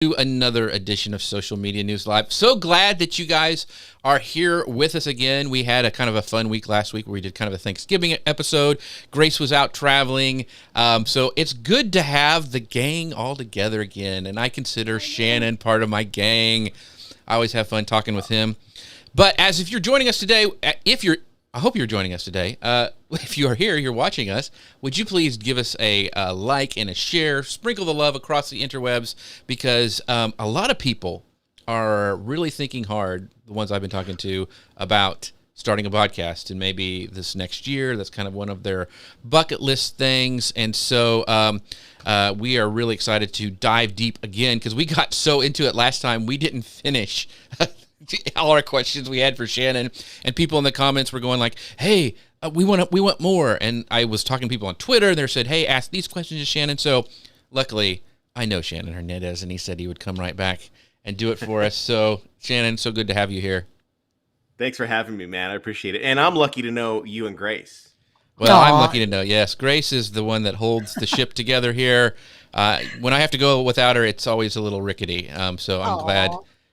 to another edition of Social Media News Live. So glad that you guys are here with us again. We had a kind of a fun week last week where we did kind of a Thanksgiving episode. Grace was out traveling. So it's good to have the gang all together again. And I consider Shannon part of my gang. I always have fun talking with him. But if you're joining us today, I hope you're joining us today. If you are here, you're watching us, would you please give us a like and a share, sprinkle the love across the interwebs, because a lot of people are really thinking hard, the ones I've been talking to, about starting a podcast, and maybe this next year, that's kind of one of their bucket list things. And so we are really excited to dive deep again, because we got so into it last time, we didn't finish all our questions we had for Shannon, and people in the comments were going like, hey, we want more. And I was talking to people on Twitter, and they said, hey, ask these questions to Shannon. So luckily, I know Shannon Hernandez, and he said he would come right back and do it for us. So Shannon, so good to have you here. Thanks for having me, man. I appreciate it. And I'm lucky to know you and Grace. Well, I'm lucky to know, yes. Grace is the one that holds the ship together here. When I have to go without her, it's always a little rickety. So I'm glad.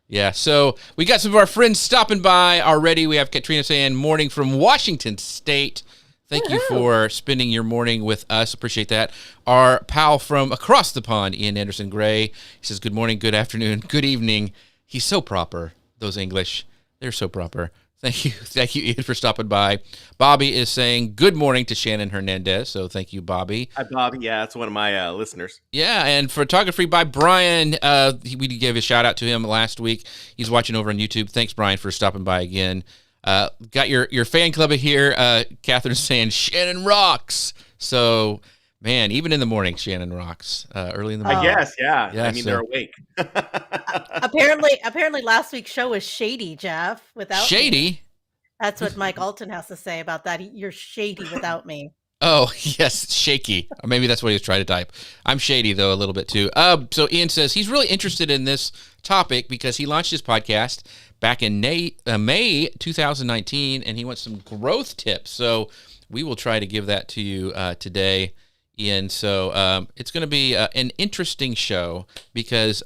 Yeah, so we got some of our friends stopping by already. We have Katrina saying, morning from Washington State. Thank you for spending your morning with us. Appreciate that. Our pal from across the pond, Ian Anderson Gray, he says, good morning, good afternoon, good evening. He's so proper, those English. They're so proper. Thank you, Ian, for stopping by. Bobby is saying good morning to Shannon Hernandez, so thank you, Bobby. Hi, Bobby. Yeah, that's one of my listeners. Yeah, and photography by Brian. We gave a shout out to him last week. He's watching over on YouTube. Thanks, Brian, for stopping by again. Got your fan club here. Catherine's saying Shannon rocks. So, man, even in the morning, Shannon rocks. Early in the morning. I guess, yeah. I mean, they're awake. Apparently, last week's show was shady, Jeff. Without shady. Me. That's what Mike Alton has to say about that. You're shady without me. Oh, yes, shaky. Or maybe that's what he was trying to type. I'm shady, though, a little bit, too. So Ian says he's really interested in this topic because he launched his podcast back in May 2019, and he wants some growth tips. So we will try to give that to you today, Ian. So it's going to be an interesting show because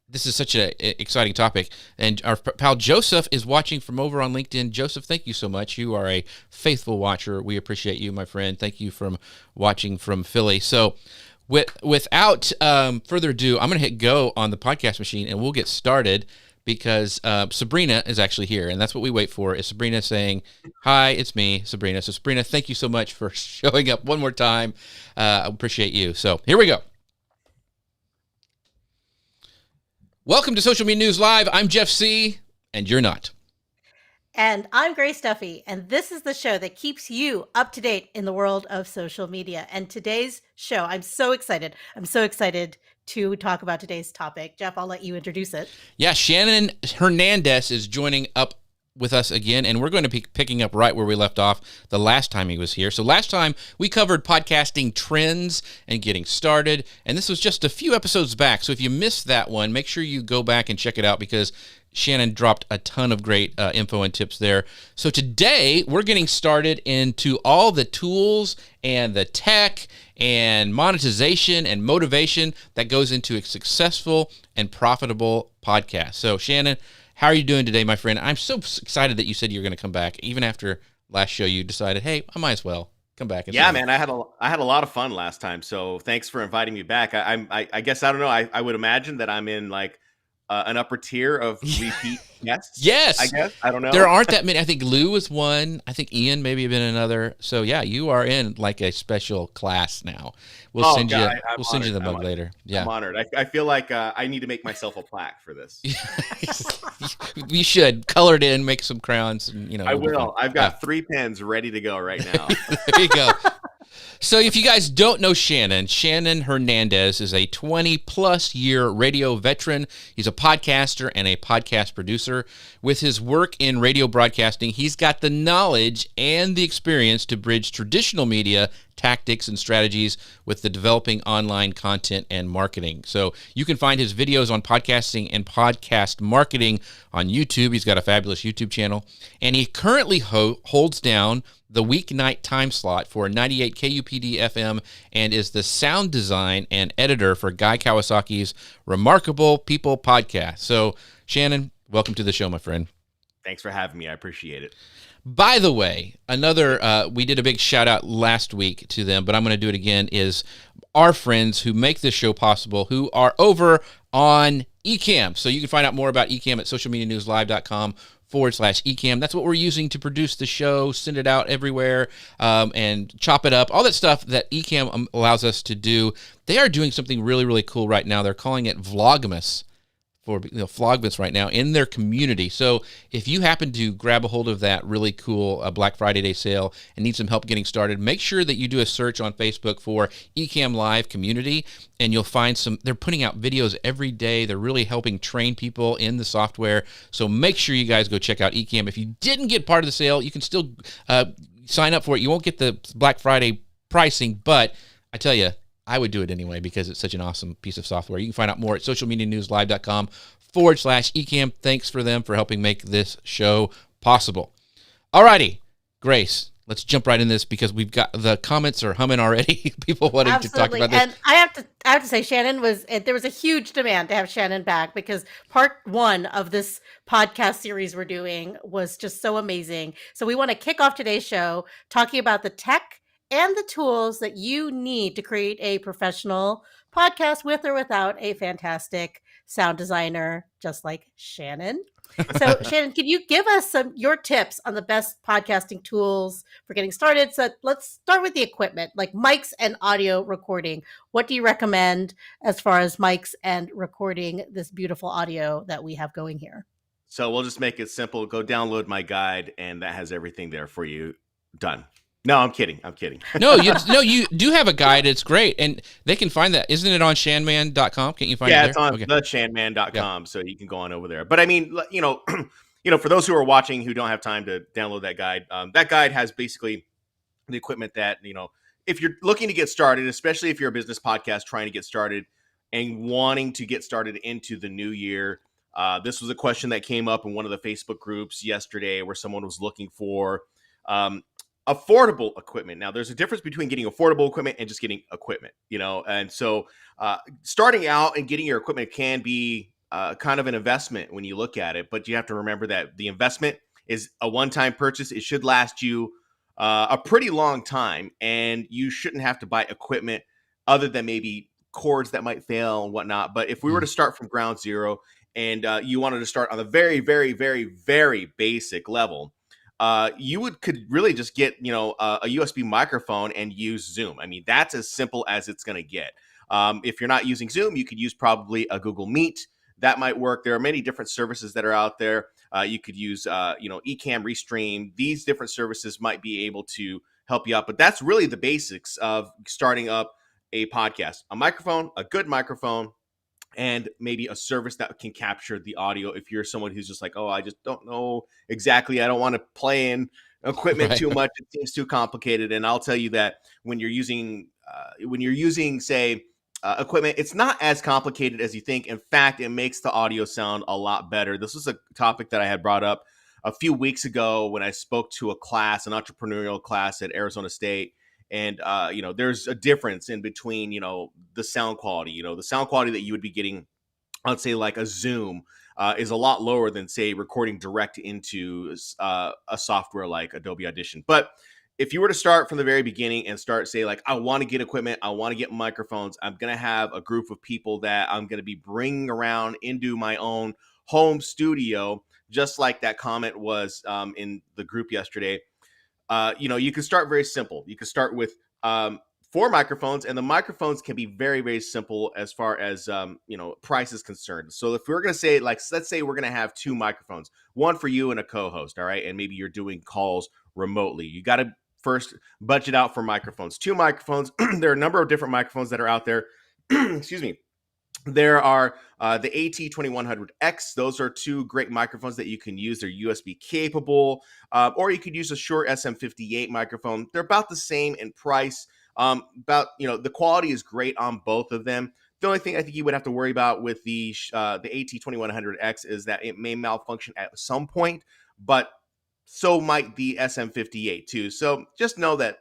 this is such an exciting topic. And our pal Joseph is watching from over on LinkedIn. Joseph, thank you so much. You are a faithful watcher. We appreciate you, my friend. Thank you for watching from Philly. So without further ado, I'm going to hit go on the podcast machine, and we'll get started because Sabrina is actually here. And that's what we wait for, is Sabrina saying, hi, it's me, Sabrina. So Sabrina, thank you so much for showing up one more time. I appreciate you. So here we go. Welcome to Social Media News Live. I'm Jeff C., and you're not. And I'm Grace Duffy, and this is the show that keeps you up to date in the world of social media. And today's show, I'm so excited. To talk about today's topic. Jeff, I'll let you introduce it. Yeah, Shannon Hernandez is joining up with us again, and we're going to be picking up right where we left off the last time he was here. So last time we covered podcasting trends and getting started, and this was just a few episodes back. So if you missed that one, make sure you go back and check it out because Shannon dropped a ton of great info and tips there. So today we're getting started into all the tools and the tech and monetization and motivation that goes into a successful and profitable podcast. So Shannon, how are you doing today, my friend? I'm so excited that you said you're going to come back. Even after last show, you decided, hey, I might as well come back. Yeah, man, I had a lot of fun last time. So thanks for inviting me back. I guess, I don't know. I would imagine that I'm in like an upper tier of repeat guests. Yes. I guess. I don't know. There aren't that many. I think Lou was one. I think Ian maybe have been another. So yeah, you are in like a special class now. We'll send you the mug later. Yeah. I'm honored. I feel like I need to make myself a plaque for this. You should color it in, make some crowns, and I will. I've got 3 pens ready to go right now. There you go. So if you guys don't know Shannon Hernandez is a 20-plus year radio veteran. He's a podcaster and a podcast producer. With his work in radio broadcasting, he's got the knowledge and the experience to bridge traditional media, tactics and strategies with the developing online content and marketing. So you can find his videos on podcasting and podcast marketing on YouTube. He's got a fabulous YouTube channel, and he currently holds down the weeknight time slot for 98 KUPD FM and is the sound design and editor for Guy Kawasaki's Remarkable People podcast. So, Shannon, welcome to the show, my friend. Thanks for having me. I appreciate it. By the way, we did a big shout out last week to them, but I'm going to do it again, is our friends who make this show possible, who are over on Ecamm. So you can find out more about Ecamm at socialmedianewslive.com/Ecamm. That's what we're using to produce the show, send it out everywhere, and chop it up. All that stuff that Ecamm allows us to do. They are doing something really, really cool right now. They're calling it Vlogmas. For Vlogmas right now in their community. So if you happen to grab a hold of that really cool Black Friday Day sale and need some help getting started, make sure that you do a search on Facebook for Ecamm Live Community, and you'll find they're putting out videos every day. They're really helping train people in the software. So make sure you guys go check out Ecamm. If you didn't get part of the sale, you can still sign up for it. You won't get the Black Friday pricing, but I tell you, I would do it anyway because it's such an awesome piece of software. You can find out more at socialmedianewslive.com/Ecamm. Thanks for them for helping make this show possible. All righty, Grace, let's jump right in this because we've got the comments are humming already. People wanting to talk about this. And I have to say, there was a huge demand to have Shannon back because part 1 of this podcast series we're doing was just so amazing. So we want to kick off today's show talking about the tech and the tools that you need to create a professional podcast with or without a fantastic sound designer, just like Shannon. So, Shannon, can you give us your tips on the best podcasting tools for getting started? So let's start with the equipment, like mics and audio recording. What do you recommend as far as mics and recording this beautiful audio that we have going here? So we'll just make it simple. Go download my guide, and that has everything there for you. Done. No, I'm kidding. No, you do have a guide. It's great. And they can find that. Isn't it on shanman.com? Can't you find it there? Yeah, it's on the shanman.com, so you can go on over there. But I mean, for those who are watching who don't have time to download that guide has basically the equipment that, if you're looking to get started, especially if you're a business podcast trying to get started and wanting to get started into the new year. This was a question that came up in one of the Facebook groups yesterday where someone was looking for affordable equipment. Now, there's a difference between getting affordable equipment and just getting equipment, and so starting out and getting your equipment can be kind of an investment when you look at it, but you have to remember that the investment is a one-time purchase. It should last you a pretty long time, and you shouldn't have to buy equipment other than maybe cords that might fail and whatnot. But if we were to start from ground zero and you wanted to start on the very, very, very, very basic level, you could really just get, a USB microphone and use Zoom. I mean, that's as simple as it's going to get. If you're not using Zoom, you could use probably a Google Meet. That might work. There are many different services that are out there. You could use, Ecamm, Restream. These different services might be able to help you out. But that's really the basics of starting up a podcast. A microphone, a good microphone, and maybe a service that can capture the audio. If you're someone who's just like, oh, I just don't know exactly, I don't want to play in equipment too much, it seems too complicated. And I'll tell you that when you're using say equipment, it's not as complicated as you think. In fact, it makes the audio sound a lot better. This was a topic that I had brought up a few weeks ago when I spoke to an entrepreneurial class at Arizona State. And, there's a difference in between, the sound quality, the sound quality that you would be getting on, say, like a Zoom is a lot lower than, say, recording direct into a software like Adobe Audition. But if you were to start from the very beginning and start, say, like, I want to get equipment, I want to get microphones, I'm going to have a group of people that I'm going to be bringing around into my own home studio, just like that comment was in the group yesterday. You can start very simple. You can start with 4 microphones, and the microphones can be very, very simple as far as, price is concerned. So if we're going to say, like, let's say we're going to have 2 microphones, one for you and a co-host. All right. And maybe you're doing calls remotely. You got to first budget out for microphones. 2 microphones. There are a number of different microphones that are out there. Excuse me. There are the AT2100X. Those are 2 great microphones that you can use. They're USB capable, or you could use a short SM58 microphone. They're about the same in price. About the quality is great on both of them. The only thing I think you would have to worry about with the AT2100X is that it may malfunction at some point, but so might the SM58 too. So just know that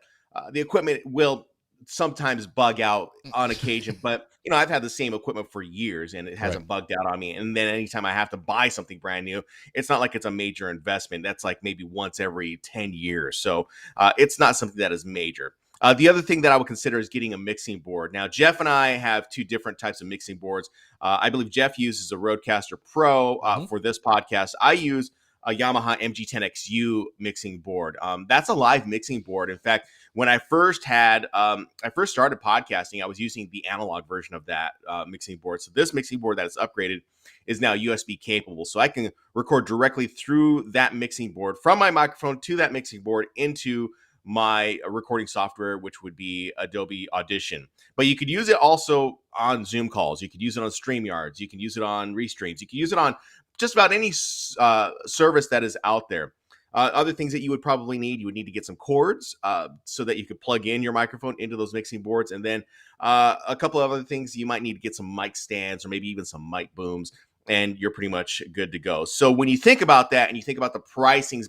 the equipment will sometimes bug out on occasion, but I've had the same equipment for years and it hasn't bugged out on me. And then anytime I have to buy something brand new, it's not like it's a major investment. That's like maybe once every 10 years. So it's not something that is major. The other thing that I would consider is getting a mixing board. Now, Jeff and I have two different types of mixing boards. I believe Jeff uses a Rodecaster Pro for this podcast. I use a Yamaha MG10XU mixing board. That's a live mixing board. In fact, when I first started podcasting, I was using the analog version of that mixing board. So this mixing board that is upgraded is now USB capable. So I can record directly through that mixing board from my microphone to that mixing board into my recording software, which would be Adobe Audition. But you could use it also on Zoom calls. You could use it on StreamYards. You can use it on Restreams. You can use it on just about any service that is out there. Other things that you would probably need, you would need to get some cords so that you could plug in your microphone into those mixing boards. And then a couple of other things, you might need to get some mic stands or maybe even some mic booms, and you're pretty much good to go. So when you think about that and you think about the pricing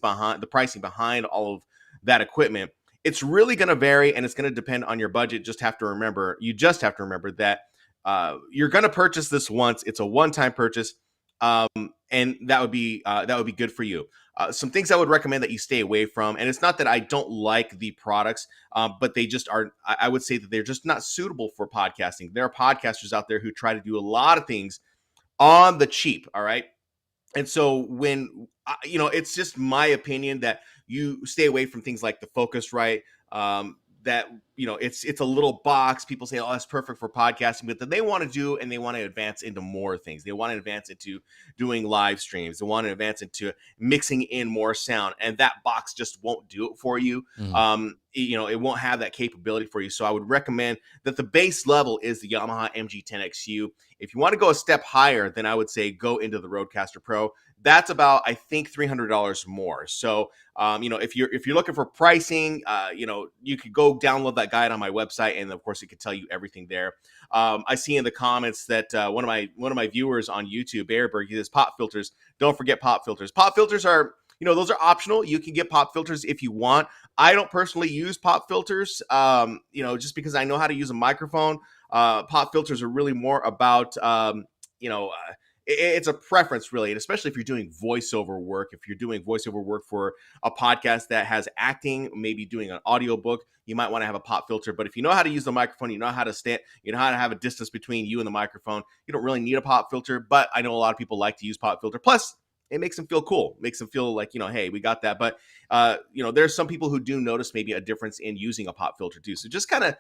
behind all of that equipment, it's really going to vary and it's going to depend on your budget. You just have to remember that you're going to purchase this once. It's a one-time purchase. And that would be good for you. Some things I would recommend that you stay away from, and it's not that I don't like the products, but they just are. I would say that they're just not suitable for podcasting. There are podcasters out there who try to do a lot of things on the cheap. All right. And so when, it's just my opinion that you stay away from things like the Focusrite, that, it's a little box. People say, oh, that's perfect for podcasting, but then they want to do, and they want to advance into more things. They want to advance into doing live streams. They want to advance into mixing in more sound, and that box just won't do it for you. It won't have that capability for you. So I would recommend that the base level is the Yamaha MG10XU. If you want to go a step higher, then I would say go into the Rodecaster Pro. That's about, I think, $300 more. So, if you're looking for pricing, you could go download that guide on my website, and of course, it could tell you everything there. I see in the comments that one of my viewers on YouTube, Bearberg, he says pop filters. Don't forget pop filters. Pop filters are, those are optional. You can get pop filters if you want. I don't personally use pop filters, just because I know how to use a microphone. Pop filters are really more about, it's a preference, really, and especially if you're doing voiceover work. If you're doing voiceover work for a podcast that has acting, maybe doing an audiobook, you might want to have a pop filter. But if you know how to use the microphone, you know how to stand, you know how to have a distance between you and the microphone, you don't really need a pop filter. But I know a lot of people like to use pop filter. Plus, it makes them feel cool, makes them feel like, hey, we got that. But, there's some people who do notice maybe a difference in using a pop filter too. So just kind of,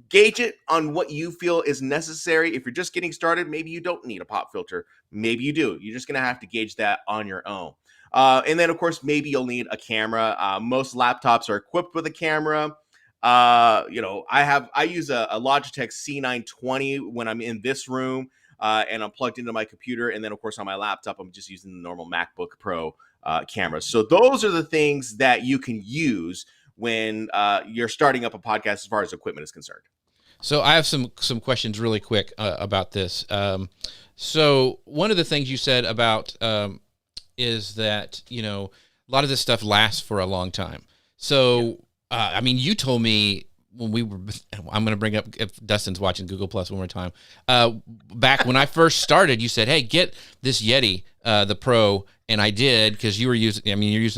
gauge it on what you feel is necessary. If you're just getting started, maybe you don't need a pop filter. Maybe you do. You're just going to have to gauge that on your own. And then, of course, maybe you'll need a camera. Most laptops are equipped with a camera. I use a Logitech C920 when I'm in this room. And I'm plugged into my computer. And then, of course, on my laptop, I'm just using the normal MacBook Pro camera. So those are the things that you can use when you're starting up a podcast as far as equipment is concerned. So I have some questions really quick about this. So one of the things you said about is that, a lot of this stuff lasts for a long time. So, you told me, when I'm going to bring up, if Dustin's watching Google Plus one more time, back when I first started, you said, hey, get this Yeti, the Pro. And I did, because you're using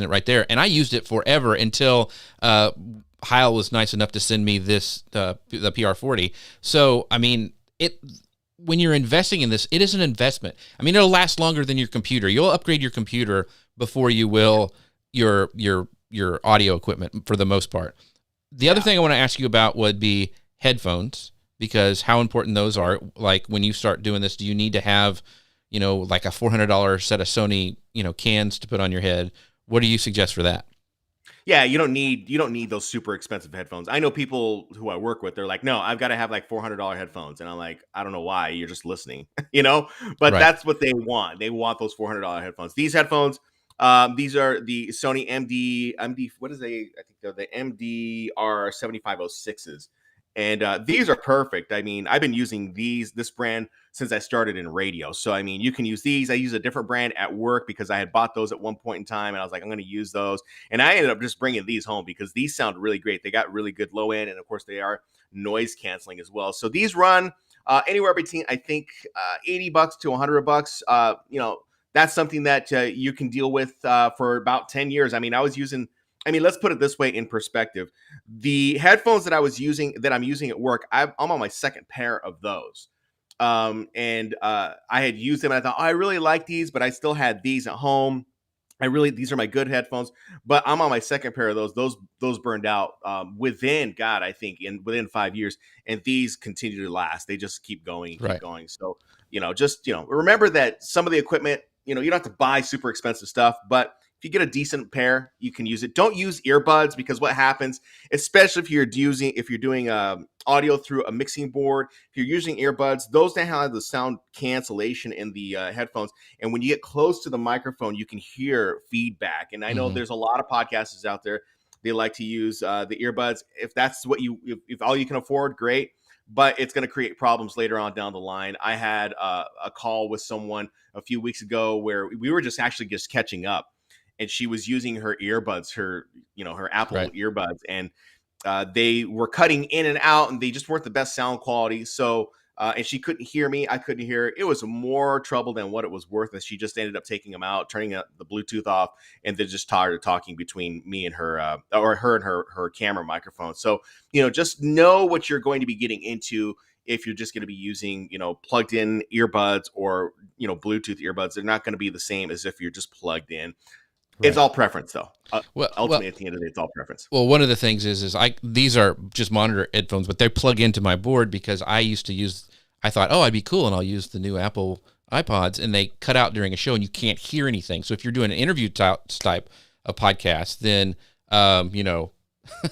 it right there. And I used it forever until Heil was nice enough to send me this, the PR40. So, when you're investing in this, it is an investment. It'll last longer than your computer. You'll upgrade your computer before you will your audio equipment for the most part. The other thing I want to ask you about would be headphones, because how important those are. Like, when you start doing this, do you need to have, like a $400 set of Sony, cans to put on your head? What do you suggest for that? Yeah, you don't need those super expensive headphones. I know people who I work with, they're like, no, I've got to have like $400 headphones. And I'm like, I don't know why, you're just listening, but right. That's what they want. They want those $400 headphones. These headphones These are the Sony MD. What is I think they're the MDR 7506s, and these are perfect. I mean, I've been using this brand since I started in radio. So I mean, you can use these. I use a different brand at work because I had bought those at one point in time, and I was like, I'm going to use those, and I ended up just bringing these home because these sound really great. They got really good low end, and of course, they are noise canceling as well. So these run anywhere between, I think, $80 to $100. That's something that you can deal with for about 10 years. I mean, let's put it this way in perspective. The headphones that I'm using at work, I'm on my second pair of those. And I had used them and I thought, oh, I really like these, but I still had these at home. These are my good headphones, but I'm on my second pair of those. Those burned out within, God, I think within 5 years, and these continue to last. They just keep going and keep going. So, remember that some of the equipment, you don't have to buy super expensive stuff, but if you get a decent pair, you can use it. Don't use earbuds, because what happens, especially if you're doing audio through a mixing board, if you're using earbuds, those don't have the sound cancellation in the headphones. And when you get close to the microphone, you can hear feedback. And I know there's a lot of podcasters out there, they like to use the earbuds. If that's what if all you can afford, great. But it's going to create problems later on down the line. I had a call with someone a few weeks ago where we were just catching up, and she was using her earbuds, her Apple earbuds, and they were cutting in and out, and they just weren't the best sound quality. So, and she couldn't hear me. I couldn't hear her. It was more trouble than what it was worth. And she just ended up taking them out, turning the Bluetooth off, and then just started talking between me and her, or her and her camera microphone. So, just know what you're going to be getting into. If you're just going to be using, plugged in earbuds or, Bluetooth earbuds, they're not going to be the same as if you're just plugged in. Right. It's all preference, though. Ultimately, at the end of the day, it's all preference. Well, one of the things is these are just monitor headphones, but they plug into my board because I thought, oh, I'd be cool, and I'll use the new Apple iPods, and they cut out during a show, and you can't hear anything. So if you're doing an interview type of podcast, then,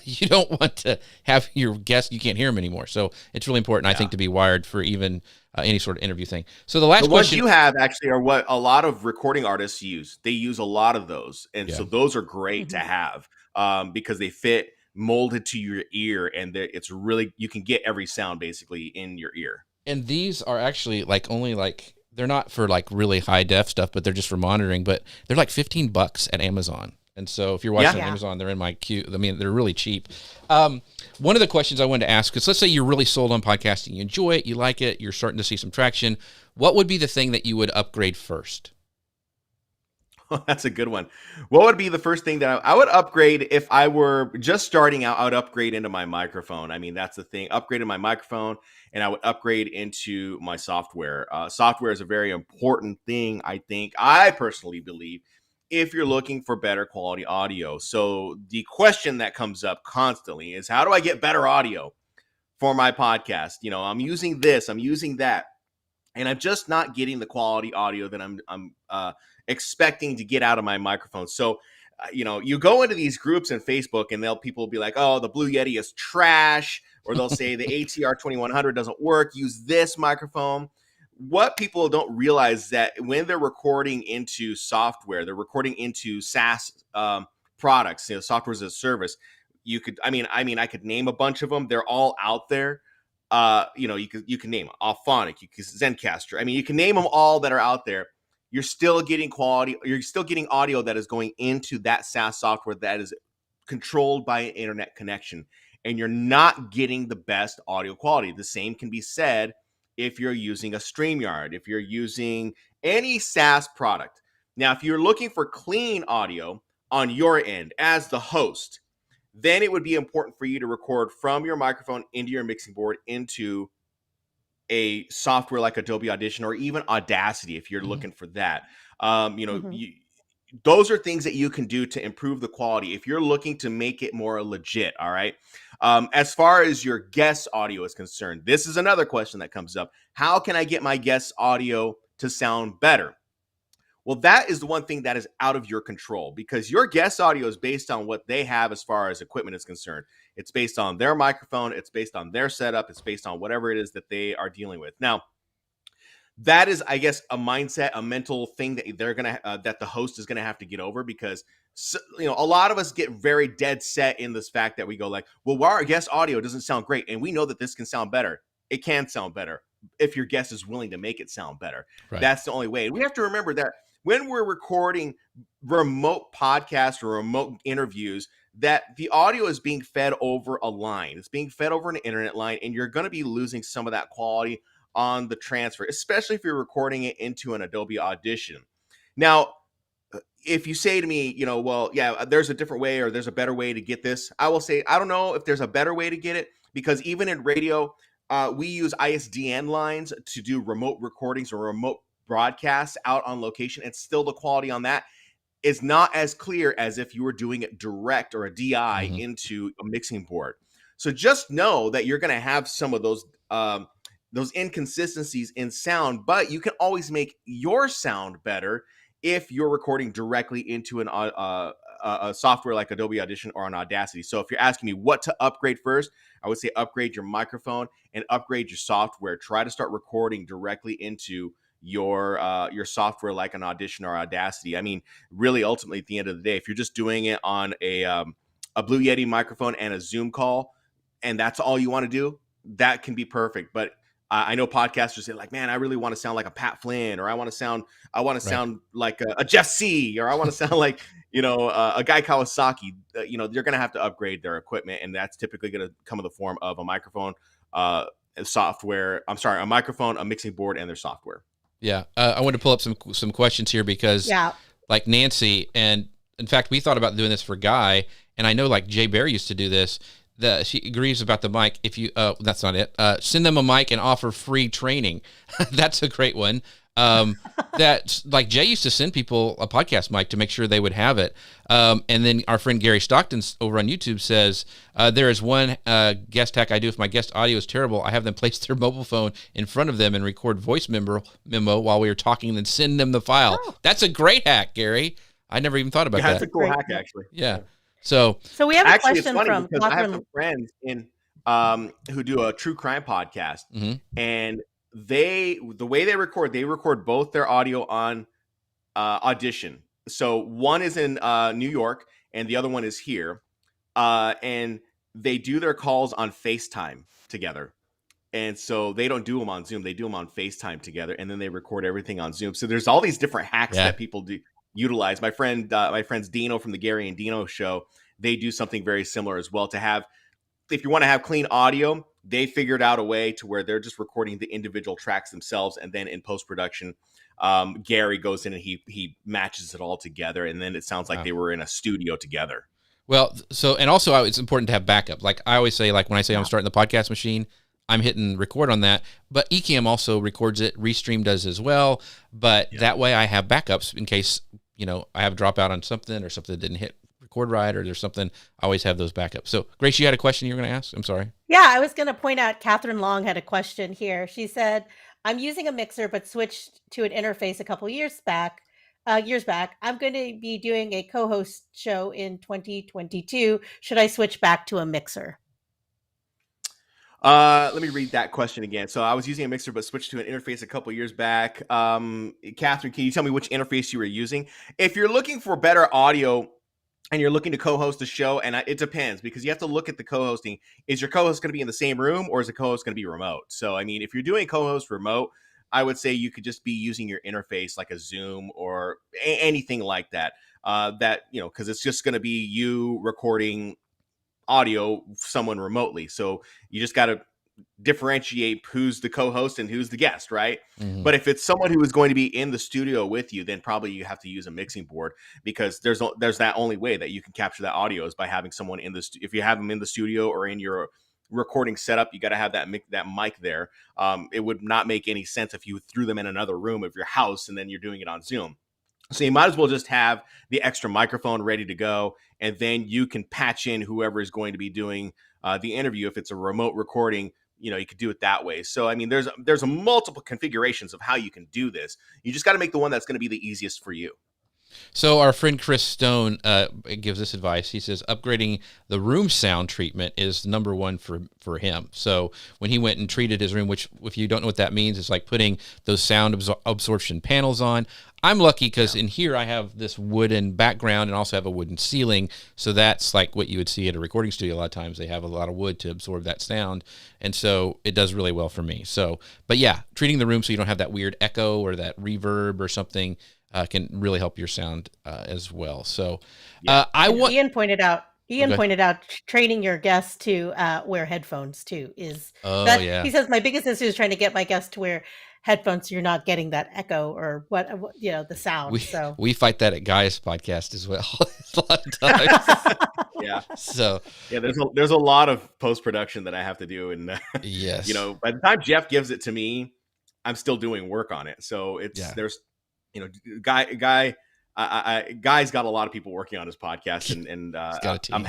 you don't want to have your guests, you can't hear them anymore. So it's really important, I think, to be wired for even any sort of interview thing. So the last question you have actually are what a lot of recording artists use. They use a lot of those. And so those are great to have because they fit molded to your ear, and it's really, you can get every sound basically in your ear. And these are actually they're not for really high def stuff, but they're just for monitoring, but they're like $15 at Amazon. And so if you're watching on Amazon, they're in my queue. I mean, they're really cheap. One of the questions I wanted to ask is, let's say you're really sold on podcasting. You enjoy it. You like it. You're starting to see some traction. What would be the thing that you would upgrade first? Oh, that's a good one. What would be the first thing that I would upgrade if I were just starting out? I would upgrade into my microphone. I mean, that's the thing. Upgrade in my microphone, and I would upgrade into my software. Software is a very important thing, I personally believe, if you're looking for better quality audio. So the question that comes up constantly is, how do I get better audio for my podcast? I'm using this, I'm using that, and I'm just not getting the quality audio that I'm expecting to get out of my microphone. So, you go into these groups in Facebook, and people will be like, oh, the Blue Yeti is trash, or they'll say the ATR 2100 doesn't work, use this microphone. What people don't realize is that when they're recording into software, they're recording into SaaS products, software as a service. I could name a bunch of them. They're all out there. You can name Auphonic, Zencaster. You can name them all that are out there. You're still getting quality. You're still getting audio that is going into that SaaS software that is controlled by an internet connection, and you're not getting the best audio quality. The same can be said if you're using a StreamYard, if you're using any SaaS product. Now, if you're looking for clean audio on your end as the host, then it would be important for you to record from your microphone into your mixing board into a software like Adobe Audition or even Audacity if you're looking for that. Those are things that you can do to improve the quality if you're looking to make it more legit, all right? As far as your guest audio is concerned, this is another question that comes up. How can I get my guest audio to sound better? Well, that is the one thing that is out of your control, because your guest audio is based on what they have as far as equipment is concerned. It's based on their microphone. It's based on their setup. It's based on whatever it is that they are dealing with. Now, that is, I guess, a mindset, a mental thing that that the host is gonna have to get over, because a lot of us get very dead set in this fact that we go like, well, our guest audio doesn't sound great, and we know that this can sound better. It can sound better if your guest is willing to make it sound better. Right. That's the only way. And we have to remember that when we're recording remote podcasts or remote interviews, that the audio is being fed over a line. It's being fed over an internet line, and you're going to be losing some of that quality on the transfer, especially if you're recording it into an Adobe Audition. Now, if you say to me, well, yeah, there's a different way or there's a better way to get this, I will say, I don't know if there's a better way to get it, because even in radio, we use ISDN lines to do remote recordings or remote broadcasts out on location, and still the quality on that is not as clear as if you were doing it direct or a DI into a mixing board. So just know that you're going to have some of those inconsistencies in sound, but you can always make your sound better if you're recording directly into a software like Adobe Audition or an Audacity. So if you're asking me what to upgrade first, I would say upgrade your microphone and upgrade your software. Try to start recording directly into your software like an Audition or Audacity. I mean, really, ultimately, at the end of the day, if you're just doing it on a Blue Yeti microphone and a Zoom call, and that's all you want to do, that can be perfect. But I know podcasters say like, man, I really want to sound like a Pat Flynn, or I want to sound like a Jeff C, or I want to sound like, a Guy Kawasaki. They're going to have to upgrade their equipment, and that's typically going to come in the form of a microphone, a microphone, a mixing board, and their software. Yeah. I want to pull up some questions here because like Nancy, and in fact, we thought about doing this for Guy, and I know like Jay Bear used to do this. She agrees about the mic. If you, that's not it. Send them a mic and offer free training. That's a great one. That's like Jay used to send people a podcast mic to make sure they would have it. And then our friend Gary Stockton over on YouTube says, there is one guest hack I do. If my guest audio is terrible, I have them place their mobile phone in front of them and record voice memo while we are talking, and then send them the file. Oh. That's a great hack, Gary. I never even thought about that. That's a cool hack, actually. Yeah. So we have a question from because I have some friends who do a true crime podcast, and the way they record both their audio on Audition. So one is in New York and the other one is here, and they do their calls on FaceTime together. And so they don't do them on Zoom; they do them on FaceTime together, and then they record everything on Zoom. So there's all these different hacks that people do utilize. My friends Dino from the Gary and Dino show, they do something very similar as well. If you want to have clean audio, they figured out a way to where they're just recording the individual tracks themselves, and then in post-production, Gary goes in and he matches it all together, and then it sounds like they were in a studio together. Well, and also it's important to have backup. Like I always say, like when I say I'm starting the podcast machine, I'm hitting record on that, but Ecamm also records it. Restream does as well, but that way I have backups in case, I have a dropout on something or something that didn't hit record right, or there's something. I always have those backups. So Grace, you had a question you were going to ask? I'm sorry. Yeah, I was going to point out Catherine Long had a question here. She said, I'm using a mixer, but switched to an interface a couple years back. I'm going to be doing a co-host show in 2022. Should I switch back to a mixer? Let me read that question again. So I was using a mixer, but switched to an interface a couple years back. Catherine, can you tell me which interface you were using? If you're looking for better audio and you're looking to co-host a show, and it depends, because you have to look at the co-hosting. Is your co-host going to be in the same room, or is the co-host going to be remote? So, I mean, if you're doing co-host remote, I would say you could just be using your interface like a Zoom or anything like that. Because it's just going to be you recording audio someone remotely. So you just got to differentiate who's the co-host and who's the guest, right? But if it's someone who is going to be in the studio with you, then probably you have to use a mixing board, because there's that only way that you can capture that audio is by having someone in the if you have them in the studio or in your recording setup, you got to have that mic there. It would not make any sense if you threw them in another room of your house and then you're doing it on Zoom. So you might as well just have the extra microphone ready to go, and then you can patch in whoever is going to be doing the interview. If it's a remote recording, you could do it that way. So, I mean, there's multiple configurations of how you can do this. You just got to make the one that's going to be the easiest for you. So our friend Chris Stone gives this advice. He says upgrading the room sound treatment is number one for him. So when he went and treated his room, which if you don't know what that means, it's like putting those sound absorption panels on. I'm lucky because in here I have this wooden background and also have a wooden ceiling. So that's like what you would see at a recording studio. A lot of times they have a lot of wood to absorb that sound. And so it does really well for me. So, but yeah, treating the room so you don't have that weird echo or that reverb or something can really help your sound as well. So Ian pointed out training your guests to wear headphones too is he says my biggest issue is trying to get my guests to wear headphones so you're not getting that echo or what the sound. We fight that at Guy's podcast as well a lot of times. Yeah. So there's a lot of post-production that I have to do, and yes, by the time Jeff gives it to me, I'm still doing work on it. So there's Guy's got a lot of people working on his podcast, and I'm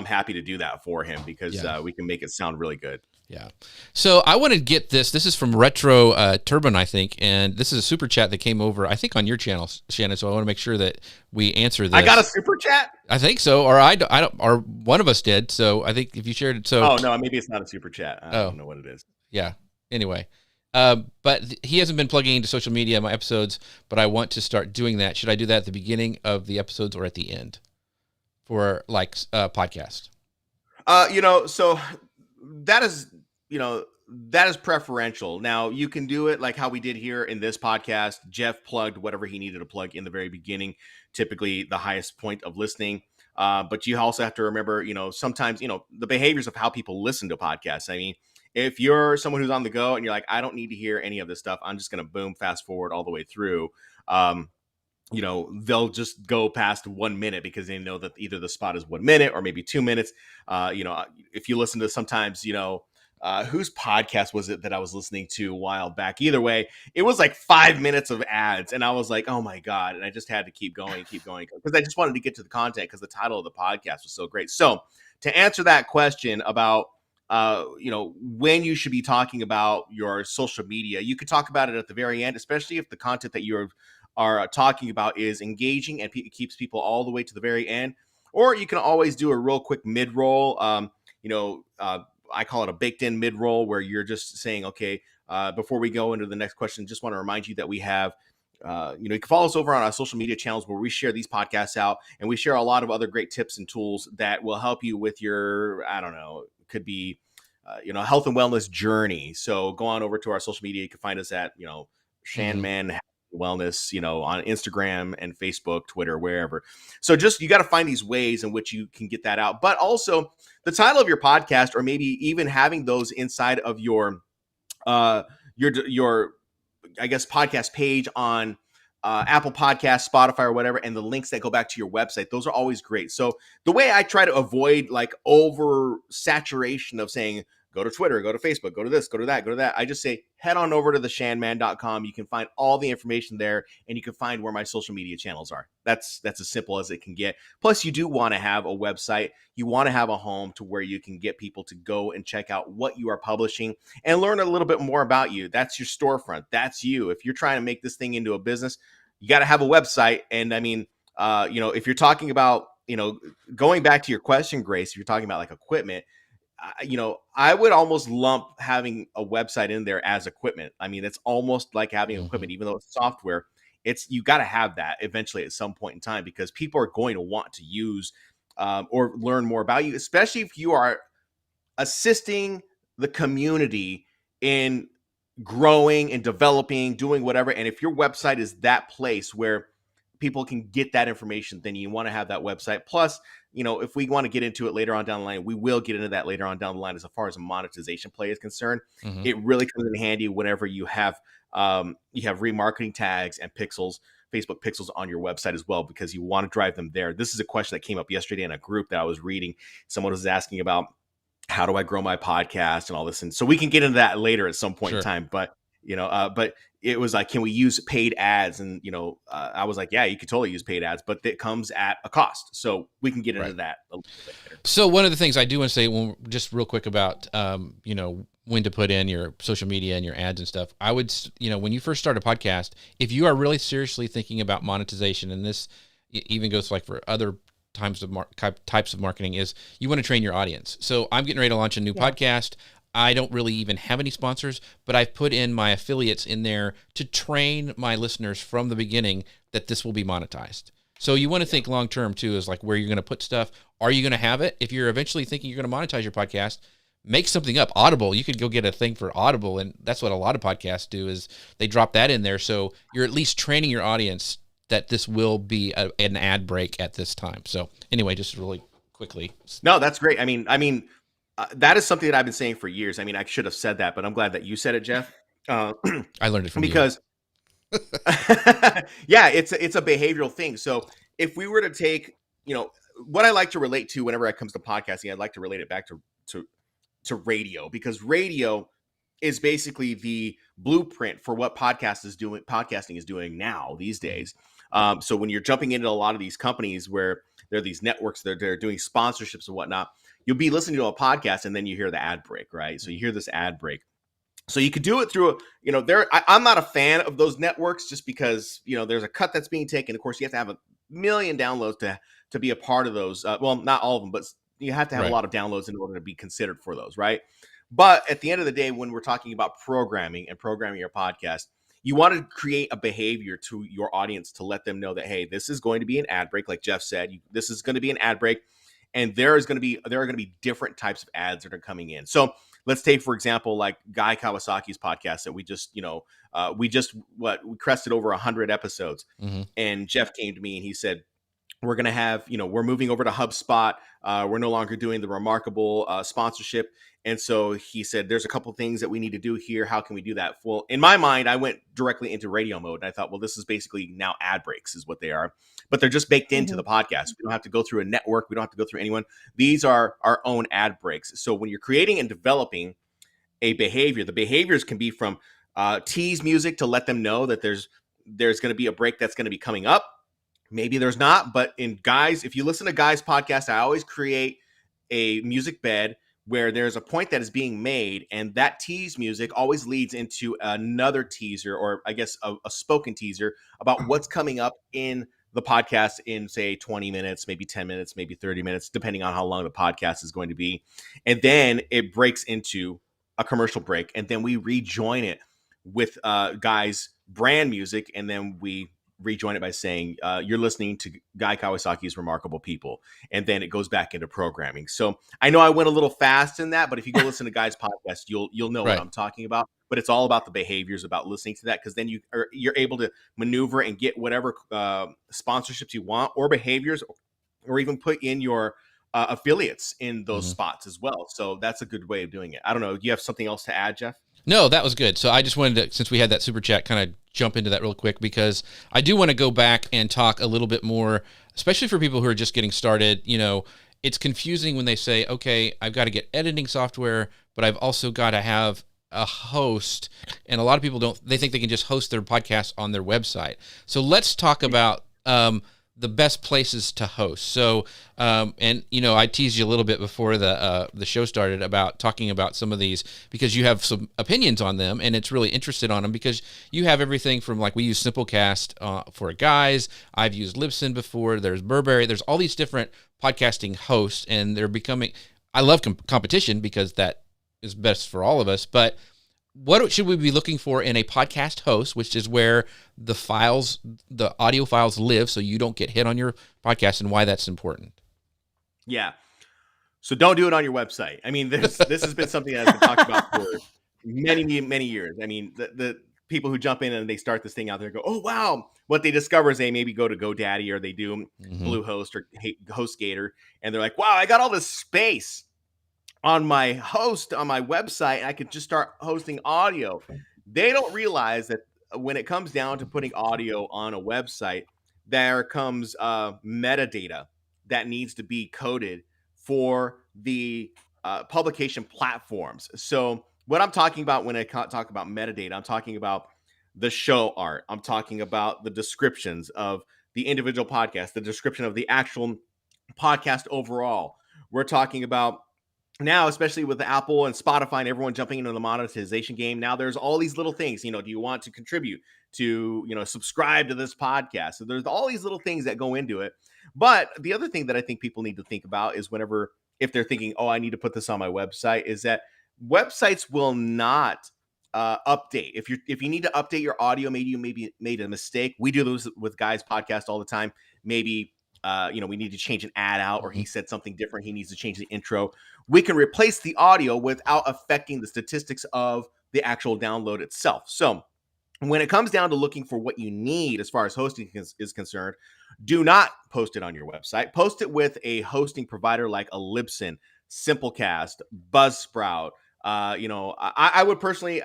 happy to do that for him because we can make it sound really good. Yeah. So I want to get this. This is from Retro Turbine, I think, and this is a super chat that came over, I think, on your channel, Shannon. So I want to make sure that we answer this. I got a super chat. I think so, or I don't, or one of us did. So I think if you shared it, oh no, maybe it's not a super chat. I don't know what it is. Yeah. Anyway. But he hasn't been plugging into social media in my episodes, but I want to start doing that. Should I do that at the beginning of the episodes or at the end for like podcast? So that is preferential. Now you can do it like how we did here in this podcast. Jeff plugged whatever he needed to plug in the very beginning, typically the highest point of listening. But you also have to remember, sometimes, the behaviors of how people listen to podcasts. I mean, if you're someone who's on the go and you're like, I don't need to hear any of this stuff, I'm just going to boom, fast forward all the way through. They'll just go past 1 minute because they know that either the spot is 1 minute or maybe 2 minutes. If you listen to sometimes, whose podcast was it that I was listening to a while back? Either way, it was like 5 minutes of ads. And I was like, oh my God. And I just had to keep going because I just wanted to get to the content because the title of the podcast was so great. So to answer that question about, when you should be talking about your social media, you could talk about it at the very end, especially if the content that you are talking about is engaging and it keeps people all the way to the very end. Or you can always do a real quick mid-roll. I call it a baked-in mid-roll where you're just saying, okay, before we go into the next question, just want to remind you that we have you can follow us over on our social media channels where we share these podcasts out, and we share a lot of other great tips and tools that will help you with your, could be, health and wellness journey. So go on over to our social media. You can find us at, Shanman Wellness, on Instagram and Facebook, Twitter, wherever. So you got to find these ways in which you can get that out. But also the title of your podcast, or maybe even having those inside of your podcast page on Apple Podcasts, Spotify, or whatever, and the links that go back to your website. Those are always great. So the way I try to avoid like over saturation of saying, go to Twitter, go to Facebook, go to this, go to that, go to that, I just say, head on over to theshanman.com. You can find all the information there, and you can find where my social media channels are. That's as simple as it can get. Plus, you do want to have a website. You want to have a home to where you can get people to go and check out what you are publishing and learn a little bit more about you. That's your storefront. That's you. If you're trying to make this thing into a business, you got to have a website. And I mean, if you're talking about, going back to your question, Grace, if you're talking about like equipment, I would almost lump having a website in there as equipment. I mean, it's almost like having equipment, even though it's software. You got to have that eventually at some point in time because people are going to want to use or learn more about you, especially if you are assisting the community in growing and developing, doing whatever. And if your website is that place where people can get that information, then you want to have that website. Plus, if we want to get into it later on down the line, we will get into that later on down the line as far as a monetization play is concerned. It really comes in handy whenever you have remarketing tags and pixels, Facebook pixels on your website as well, because you want to drive them there. This is a question that came up yesterday in a group that I was reading. Someone was asking about how do I grow my podcast and all this. And so we can get into that later at some point in time. But but it was like, can we use paid ads? And, I was like, yeah, you could totally use paid ads, but it comes at a cost. So we can get into that a little bit later. So one of the things I do want to say, just real quick about, when to put in your social media and your ads and stuff. I would, when you first start a podcast, if you are really seriously thinking about monetization, and this even goes like for other types of marketing, is you want to train your audience. So I'm getting ready to launch a new podcast. I don't really even have any sponsors, but I've put in my affiliates in there to train my listeners from the beginning that this will be monetized. So you want to think long-term too, is like where you're going to put stuff. Are you going to have it? If you're eventually thinking you're going to monetize your podcast, make something up. Audible, you could go get a thing for Audible, and that's what a lot of podcasts do, is they drop that in there. So you're at least training your audience that this will be an ad break at this time. So anyway, just really quickly. No, that's great. I mean, that is something that I've been saying for years. I mean, I should have said that, but I'm glad that you said it, Jeff. I learned it from because yeah, it's a behavioral thing. So if we were to take, what I like to relate to whenever it comes to podcasting, I'd like to relate it back to radio, because radio is basically the blueprint for what podcasting is doing now these days. So when you're jumping into a lot of these companies where there are these networks that they're doing sponsorships and whatnot, you'll be listening to a podcast and then you hear the ad break, right? So you hear this ad break. So you could do it through, I'm not a fan of those networks just because, there's a cut that's being taken. Of course, you have to have 1 million downloads to be a part of those. Well, not all of them, but you have to have a lot of downloads in order to be considered for those, right? But at the end of the day, when we're talking about programming your podcast, you want to create a behavior to your audience to let them know that, hey, this is going to be an ad break. Like Jeff said, this is going to be an ad break. And there are going to be different types of ads that are coming in. So let's take, for example, like Guy Kawasaki's podcast that we crested over 100 episodes. Mm-hmm. And Jeff came to me and he said, we're going to have, we're moving over to HubSpot. We're no longer doing the Remarkable sponsorship. And so he said, there's a couple things that we need to do here. How can we do that? Well, in my mind, I went directly into radio mode. And I thought, well, this is basically now ad breaks is what they are. But they're just baked into the podcast. We don't have to go through a network. We don't have to go through anyone. These are our own ad breaks. So when you're creating and developing a behavior, the behaviors can be from tease music to let them know that there's going to be a break that's going to be coming up. Maybe there's not, but if you listen to Guy's podcast, I always create a music bed where there's a point that is being made, and that tease music always leads into another teaser, or I guess a spoken teaser about what's coming up in the podcast in, say, 20 minutes, maybe 10 minutes, maybe 30 minutes, depending on how long the podcast is going to be. And then it breaks into a commercial break, and then we rejoin it with Guy's brand music, and then we rejoin it by saying, you're listening to Guy Kawasaki's Remarkable People. And then it goes back into programming. So I know I went a little fast in that, but if you go listen to Guy's podcast, you'll know what I'm talking about. But it's all about the behaviors, about listening to that, because then you're able to maneuver and get whatever sponsorships you want, or behaviors, or even put in your affiliates in those spots as well. So that's a good way of doing it. I don't know. Do you have something else to add, Jeff? No, that was good. So I just wanted to, since we had that super chat, kind of jump into that real quick, because I do want to go back and talk a little bit more, especially for people who are just getting started. It's confusing when they say, okay, I've got to get editing software, but I've also got to have a host. And a lot of people they think they can just host their podcast on their website. So let's talk about the best places to host. So, I teased you a little bit before the show started about talking about some of these, because you have some opinions on them, and it's really interested on them, because you have everything from, like, we use Simplecast for guys. I've used Libsyn before. There's Burberry. There's all these different podcasting hosts, and they're becoming, I love competition, because that is best for all of us. But what should we be looking for in a podcast host, which is where the audio files live, so you don't get hit on your podcast, and why that's important? Yeah. So don't do it on your website. I mean, this has been something that has been talked about for many, many years. I mean, the people who jump in and they start this thing out there go, oh, wow. What they discover is they maybe go to GoDaddy, or they do Bluehost or HostGator, and they're like, wow, I got all this space on my host, on my website, and I could just start hosting audio. They don't realize that when it comes down to putting audio on a website, there comes metadata that needs to be coded for the publication platforms. So what I'm talking about when I talk about metadata, I'm talking about the show art. I'm talking about the descriptions of the individual podcast, the description of the actual podcast overall. We're talking about now, especially with Apple and Spotify and everyone jumping into the monetization game, now there's all these little things. Do you want to contribute to, subscribe to this podcast? So there's all these little things that go into it. But the other thing that I think people need to think about is if they're thinking, oh, I need to put this on my website, is that websites will not update. If you need to update your audio, maybe you made a mistake. We do those with Guys podcast all the time. Maybe we need to change an ad out, or he said something different. He needs to change the intro. We can replace the audio without affecting the statistics of the actual download itself. So when it comes down to looking for what you need as far as hosting is concerned, do not post it on your website. Post it with a hosting provider like a Libsyn, Simplecast, Buzzsprout. I would personally,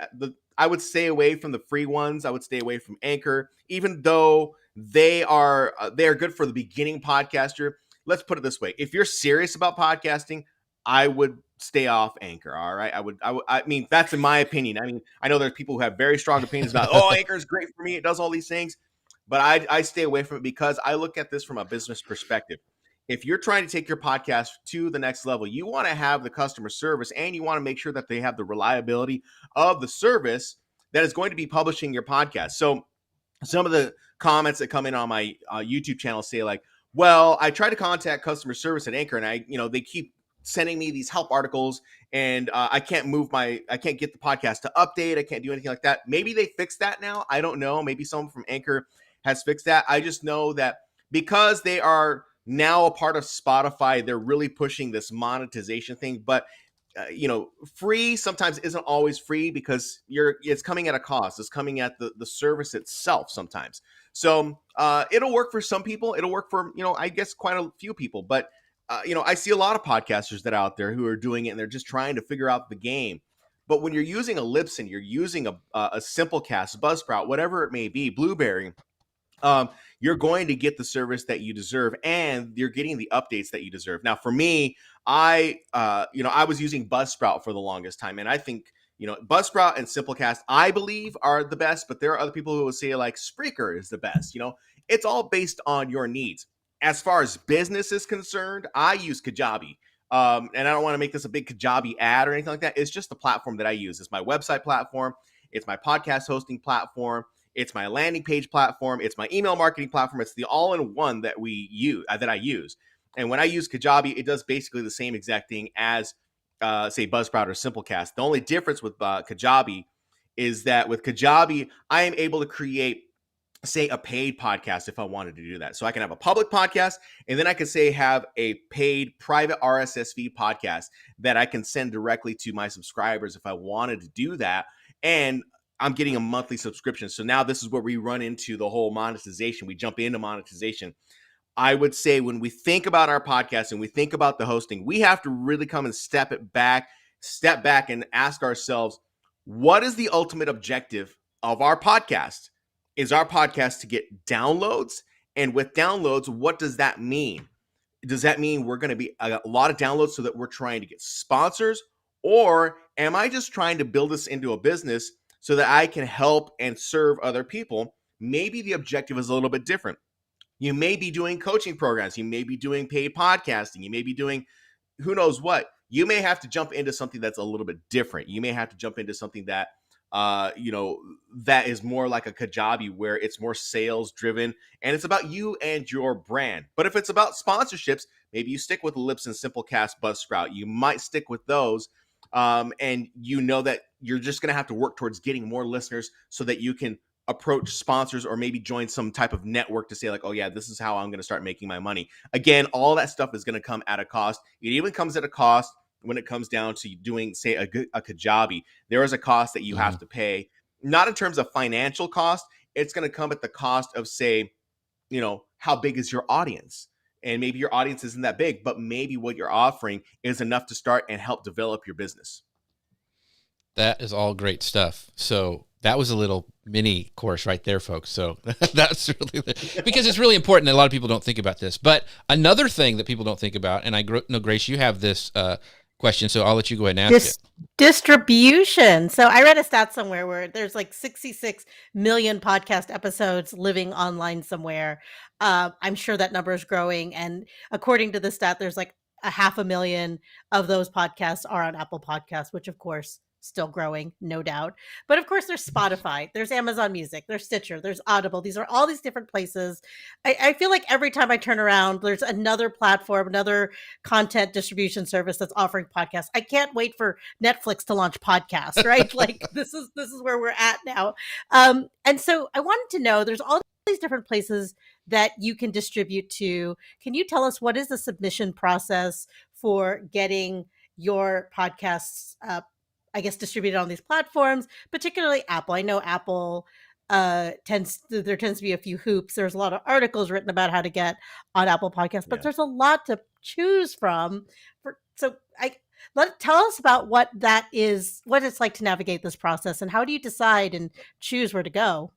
I would stay away from the free ones. I would stay away from Anchor, even though they are good for the beginning podcaster. Let's put it this way: if you're serious about podcasting, I would stay off Anchor. All right. I mean, that's in my opinion. I mean, I know there's people who have very strong opinions about, oh, Anchor is great for me. It does all these things, but I stay away from it because I look at this from a business perspective. If you're trying to take your podcast to the next level, you want to have the customer service, and you want to make sure that they have the reliability of the service that is going to be publishing your podcast. So some of the comments that come in on my YouTube channel say like, well, I tried to contact customer service at Anchor, and they keep sending me these help articles, and I can't get the podcast to update. I can't do anything like that. Maybe they fixed that now. I don't know. Maybe someone from Anchor has fixed that. I just know that because they are now a part of Spotify, they're really pushing this monetization thing. But free sometimes isn't always free because it's coming at a cost. It's coming at the service itself sometimes. So it'll work for some people. It'll work for, I guess quite a few people. But I see a lot of podcasters that are out there who are doing it, and they're just trying to figure out the game. But when you're using a Libsyn, you're using a Simplecast, Buzzsprout, whatever it may be, Blueberry, you're going to get the service that you deserve, and you're getting the updates that you deserve. Now, for me, I was using Buzzsprout for the longest time, and I think Buzzsprout and Simplecast, I believe, are the best. But there are other people who will say like Spreaker is the best. It's all based on your needs. As far as business is concerned, I use Kajabi. And I don't want to make this a big Kajabi ad or anything like that. It's just the platform that I use. It's my website platform. It's my podcast hosting platform. It's my landing page platform. It's my email marketing platform. It's the all-in-one that I use. And when I use Kajabi, it does basically the same exact thing as, say, Buzzsprout or Simplecast. The only difference with Kajabi is that with Kajabi, I am able to create, say, a paid podcast if I wanted to do that. So I can have a public podcast, and then I could have a paid private RSS feed podcast that I can send directly to my subscribers if I wanted to do that. And I'm getting a monthly subscription. So now this is where we run into the whole monetization. We jump into monetization. I would say when we think about our podcast and we think about the hosting, we have to really come and step back and ask ourselves, what is the ultimate objective of our podcast? Is our podcast to get downloads? And with downloads, what does that mean? Does that mean we're going to be a lot of downloads so that we're trying to get sponsors? Or am I just trying to build this into a business so that I can help and serve other people? Maybe the objective is a little bit different. You may be doing coaching programs. You may be doing paid podcasting. You may be doing who knows what. You may have to jump into something that's a little bit different. You may have to jump into something that that is more like a Kajabi, where it's more sales driven and it's about you and your brand. But if it's about sponsorships, maybe you stick with Libsyn, Simplecast, Buzzsprout. You might stick with those. And that you're just going to have to work towards getting more listeners so that you can approach sponsors or maybe join some type of network to say like, oh yeah, this is how I'm going to start making my money. Again, all that stuff is going to come at a cost. It even comes at a cost when it comes down to doing, say, a Kajabi. There is a cost that you have to pay, not in terms of financial cost. It's going to come at the cost of, say, how big is your audience? And maybe your audience isn't that big, but maybe what you're offering is enough to start and help develop your business. That is all great stuff. So that was a little mini course right there, folks. So that's really, because it's really important that a lot of people don't think about this. But another thing that people don't think about, and I know, Grace, you have this question, so I'll let you go ahead and ask it. Distribution. So I read a stat somewhere where there's like 66 million podcast episodes living online somewhere. I'm sure that number is growing. And according to the stat, there's like a 500,000 of those podcasts are on Apple Podcasts, which of course still growing, no doubt. But of course, there's Spotify, there's Amazon Music, there's Stitcher, there's Audible. These are all these different places. I feel like every time I turn around, there's another platform, another content distribution service that's offering podcasts. I can't wait for Netflix to launch podcasts, right? Like this is where we're at now. And so I wanted to know, there's all these different places that you can distribute to. Can you tell us what is the submission process for getting your podcasts I guess distributed on these platforms, particularly Apple? I know Apple tends to be a few hoops. There's a lot of articles written about how to get on Apple Podcasts, but there's a lot to choose from. Tell us about what that is, what it's like to navigate this process, and how do you decide and choose where to go?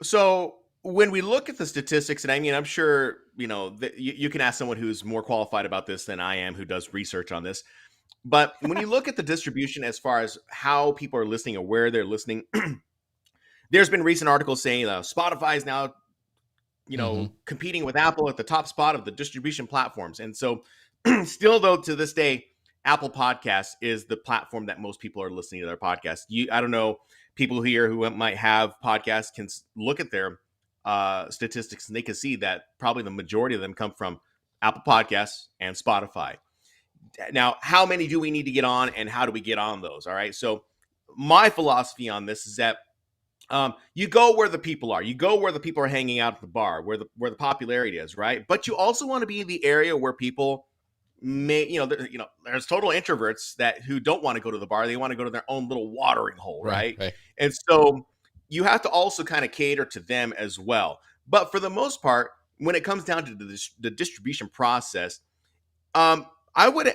So when we look at the statistics, and I mean, I'm sure, you can ask someone who's more qualified about this than I am, who does research on this. But when you look at the distribution as far as how people are listening or where they're listening, there's been recent articles saying Spotify is now, competing with Apple at the top spot of the distribution platforms. And so still, though, to this day, Apple Podcasts is the platform that most people are listening to their podcasts. I don't know, people here who might have podcasts can look at their statistics and they can see that probably the majority of them come from Apple Podcasts and Spotify. Now, how many do we need to get on, and how do we get on those? All right. So my philosophy on this is that you go where the people are. You go where the people are hanging out at the bar, where the popularity is, right? But you also want to be in the area where people there's total introverts who don't want to go to the bar. They want to go to their own little watering hole, right? And so you have to also kind of cater to them as well. But for the most part, when it comes down to the distribution process, I would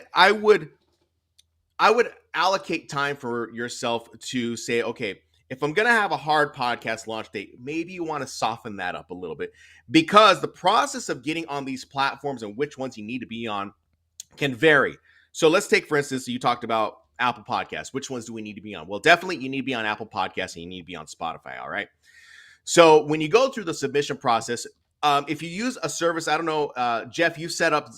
allocate time for yourself to say, okay, if I'm going to have a hard podcast launch date, maybe you want to soften that up a little bit, because the process of getting on these platforms and which ones you need to be on can vary. So let's take, for instance, you talked about Apple Podcasts. Which ones do we need to be on? Well, definitely you need to be on Apple Podcasts and you need to be on Spotify. All right. So when you go through the submission process, if you use a service, I don't know, Jeff, you set up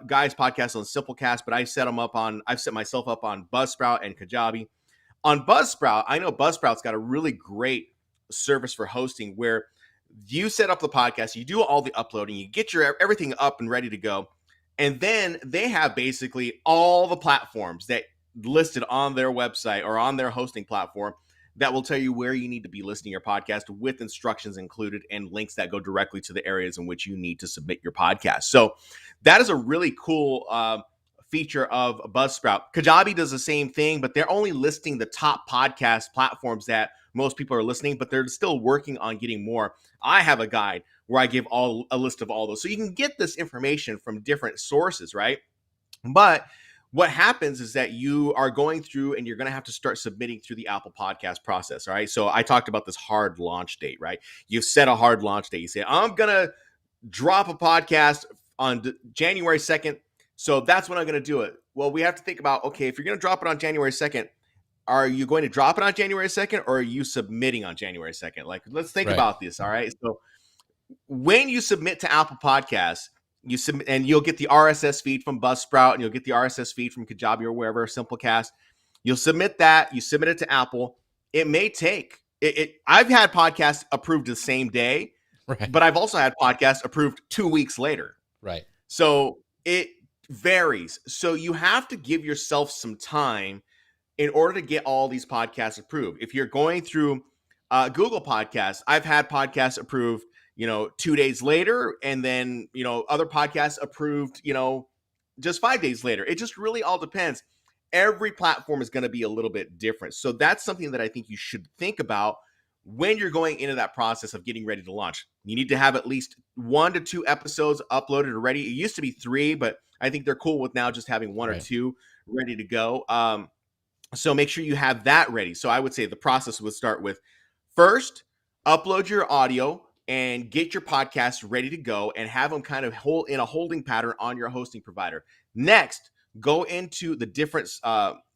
Guy's podcast on Simplecast, but I've set myself up on Buzzsprout and Kajabi. On Buzzsprout, I know Buzzsprout's got a really great service for hosting where you set up the podcast, you do all the uploading, you get your everything up and ready to go. And then they have basically all the platforms that listed on their website or on their hosting platform that will tell you where you need to be listening your podcast, with instructions included and links that go directly to the areas in which you need to submit your podcast. So that is a really cool feature of Buzzsprout. Kajabi does the same thing, but they're only listing the top podcast platforms that most people are listening, but they're still working on getting more. I have a guide where I give a list of all those. So you can get this information from different sources, right? But what happens is that you are going through and you're going to have to start submitting through the Apple Podcast process, all right? So I talked about this hard launch date, right? You set a hard launch date. You say, I'm going to drop a podcast on January 2nd. So that's when I'm going to do it. Well, we have to think about, okay, if you're going to drop it on January 2nd, are you going to drop it on January 2nd or are you submitting on January 2nd? Like, let's think about this, all right? So when you submit to Apple Podcasts, you submit and you'll get the RSS feed from Buzzsprout and you'll get the RSS feed from Kajabi or wherever, Simplecast. You'll submit that. You submit it to Apple. It may take it. I've had podcasts approved the same day, but I've also had podcasts approved 2 weeks later. Right. So it varies. So you have to give yourself some time in order to get all these podcasts approved. If you're going through Google Podcasts, I've had podcasts approved 2 days later, and then, other podcasts approved, just 5 days later. It just really all depends. Every platform is going to be a little bit different. So that's something that I think you should think about when you're going into that process of getting ready to launch. You need to have at least 1 to 2 episodes uploaded already. It used to be 3, but I think they're cool with now just having 1 or 2 ready to go. So make sure you have that ready. So I would say the process would start with, first, upload your audio and get your podcast ready to go and have them kind of hold in a holding pattern on your hosting provider. Next, go into the different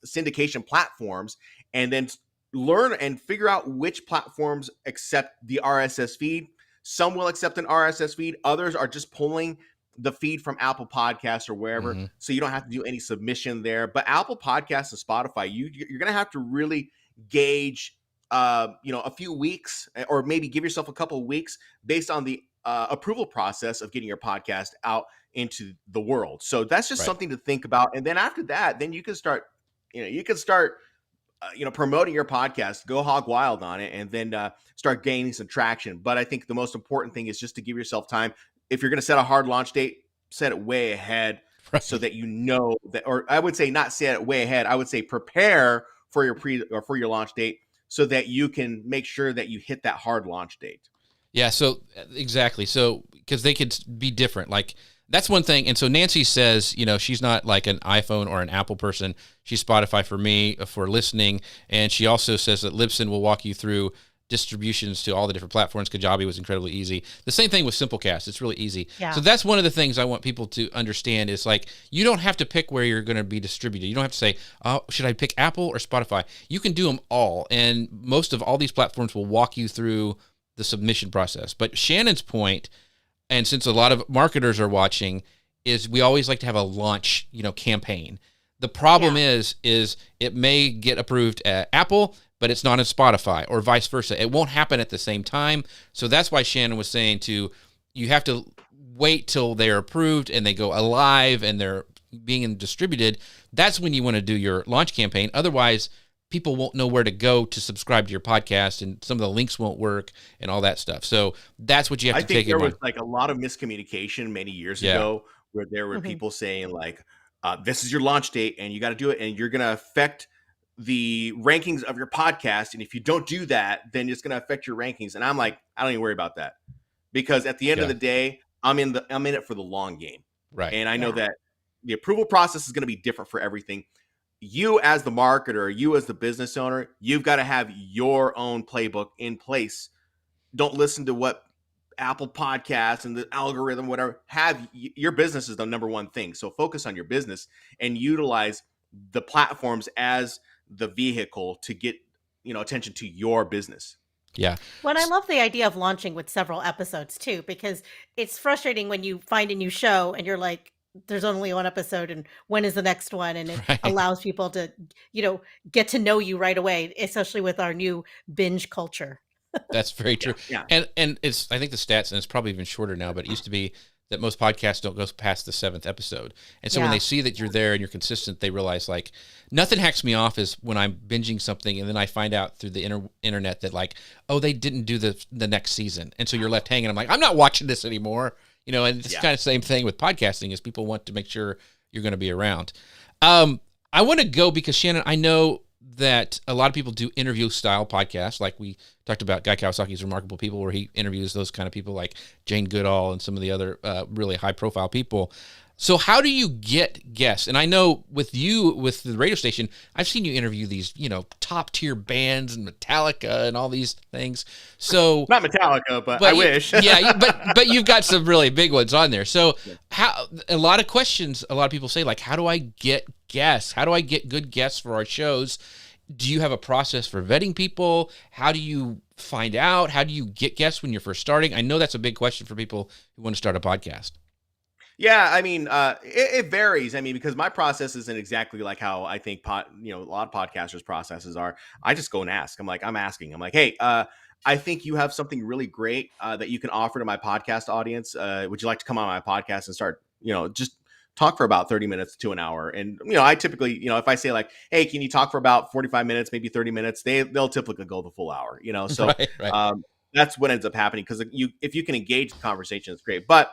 syndication platforms and then learn and figure out which platforms accept the RSS feed. Some will accept an RSS feed. Others are just pulling the feed from Apple Podcasts or wherever, Mm-hmm. so you don't have to do any submission there. But Apple Podcasts and Spotify, you're going to have to really gauge, a few weeks, or maybe give yourself a couple of weeks based on the approval process of getting your podcast out into the world. So that's just Right. something to think about. And then after that, then you can start, promoting your podcast, go hog wild on it, and then start gaining some traction. But I think the most important thing is just to give yourself time. If you're going to set a hard launch date, set it way ahead, Right. so that you know that, or I would say not set it way ahead. I would say prepare for your launch date so that you can make sure that you hit that hard launch date. Yeah, so exactly. So because they could be different. Like that's one thing. And so Nancy says, she's not like an iPhone or an Apple person. She's Spotify for me for listening. And she also says that Libsyn will walk you through distributions to all the different platforms. Kajabi was incredibly easy. The same thing with Simplecast. It's really easy. Yeah. So that's one of the things I want people to understand is like, you don't have to pick where you're going to be distributed. You don't have to say, oh, should I pick Apple or Spotify? You can do them all. And most of all these platforms will walk you through the submission process. But Shannon's point, and since a lot of marketers are watching, is we always like to have a launch, campaign. The problem is it may get approved at Apple, but it's not in Spotify, or vice versa. It won't happen at the same time. So that's why Shannon was saying you have to wait till they're approved and they go live and they're being distributed. That's when you want to do your launch campaign. Otherwise, people won't know where to go to subscribe to your podcast, and some of the links won't work and all that stuff. So that's what you have to take in mind. I think there was like a lot of miscommunication many years ago where there were people saying like, this is your launch date and you got to do it, and you're going to affect the rankings of your podcast. And if you don't do that, then it's going to affect your rankings. And I'm like, I don't even worry about that, because at the end of the day, I'm in it for the long game. Right. And I know that the approval process is going to be different for everything. You as the marketer, you as the business owner, you've got to have your own playbook in place. Don't listen to what Apple Podcasts and the algorithm, whatever. Have your business is the number one thing. So focus on your business and utilize the platforms as the vehicle to get, attention to your business. Yeah. Well, I love the idea of launching with several episodes too, because it's frustrating when you find a new show and you're like, there's only one episode and when is the next one? And it allows people to, get to know you right away, especially with our new binge culture. That's very true. Yeah. And it's, I think the stats, and it's probably even shorter now, but it used to be that most podcasts don't go past the 7th episode. And so when they see that you're there and you're consistent, they realize like nothing hacks me off is when I'm binging something and then I find out through the internet that like, oh, they didn't do the next season. And so you're left hanging. I'm like, I'm not watching this anymore. And it's kind of the same thing with podcasting is people want to make sure you're going to be around. I want to go because Shannon, I know that a lot of people do interview style podcasts. Like we talked about Guy Kawasaki's Remarkable People, where he interviews those kind of people like Jane Goodall and some of the other really high profile people. So how do you get guests? And I know with you, with the radio station, I've seen you interview these, top tier bands and Metallica and all these things. So not Metallica, but I wish. but you've got some really big ones on there. So how a lot of questions, a lot of people say like, how do I get guests? How do I get good guests for our shows? Do you have a process for vetting people? How do you find out? How do you get guests when you're first starting? I know that's a big question for people who want to start a podcast. Yeah, I mean, it varies. I mean, because my process isn't exactly like how I think a lot of podcasters' processes are. I just go and ask. I'm asking. I'm like, hey, I think you have something really great that you can offer to my podcast audience. Would you like to come on my podcast and start, just talk for about 30 minutes to an hour? And, I typically, if I say like, hey, can you talk for about 45 minutes, maybe 30 minminutes, they'll typically go the full hour, so right. That's what ends up happening. Because if you can engage the conversation, it's great. But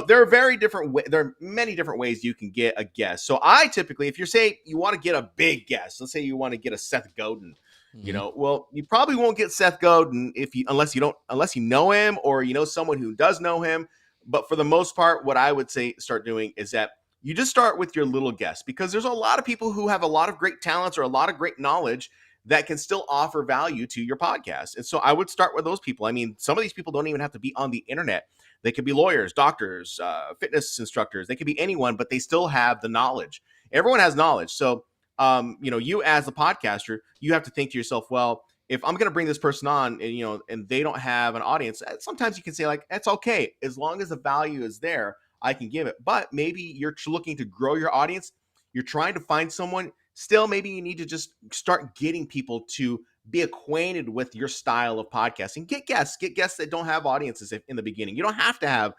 there are many different ways you can get a guest. So I typically, if you want to get a big guest, let's say you want to get a Seth Godin, well, you probably won't get Seth Godin unless you know him or someone who does know him. But for the most part, what I would say start doing is that you just start with your little guests, because there's a lot of people who have a lot of great talents or a lot of great knowledge that can still offer value to your podcast. And so I would start with those people. I mean, some of these people don't even have to be on the internet. They could be lawyers, doctors, fitness instructors. They could be anyone, but they still have the knowledge. Everyone has knowledge. So, you as a podcaster, you have to think to yourself, well, if I'm going to bring this person on and they don't have an audience, sometimes you can say like, that's okay. As long as the value is there, I can give it. But maybe you're looking to grow your audience. You're trying to find someone. Still, maybe you need to just start getting people to be acquainted with your style of podcasting. Get guests that don't have audiences in the beginning. You don't have to have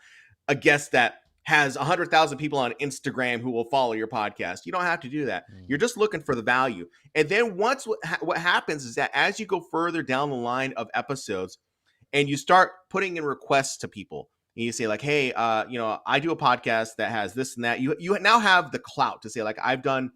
a guest that has 100,000 people on Instagram who will follow your podcast. You don't have to do that. You're just looking for the value. And then once what happens is that as you go further down the line of episodes and you start putting in requests to people, and you say like, hey, I do a podcast that has this and that. You now have the clout to say like, I've done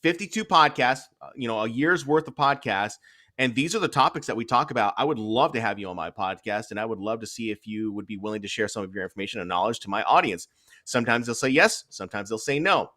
52 podcasts, a year's worth of podcasts. And these are the topics that we talk about. I would love to have you on my podcast, and I would love to see if you would be willing to share some of your information and knowledge to my audience. Sometimes they'll say yes. Sometimes they'll say no.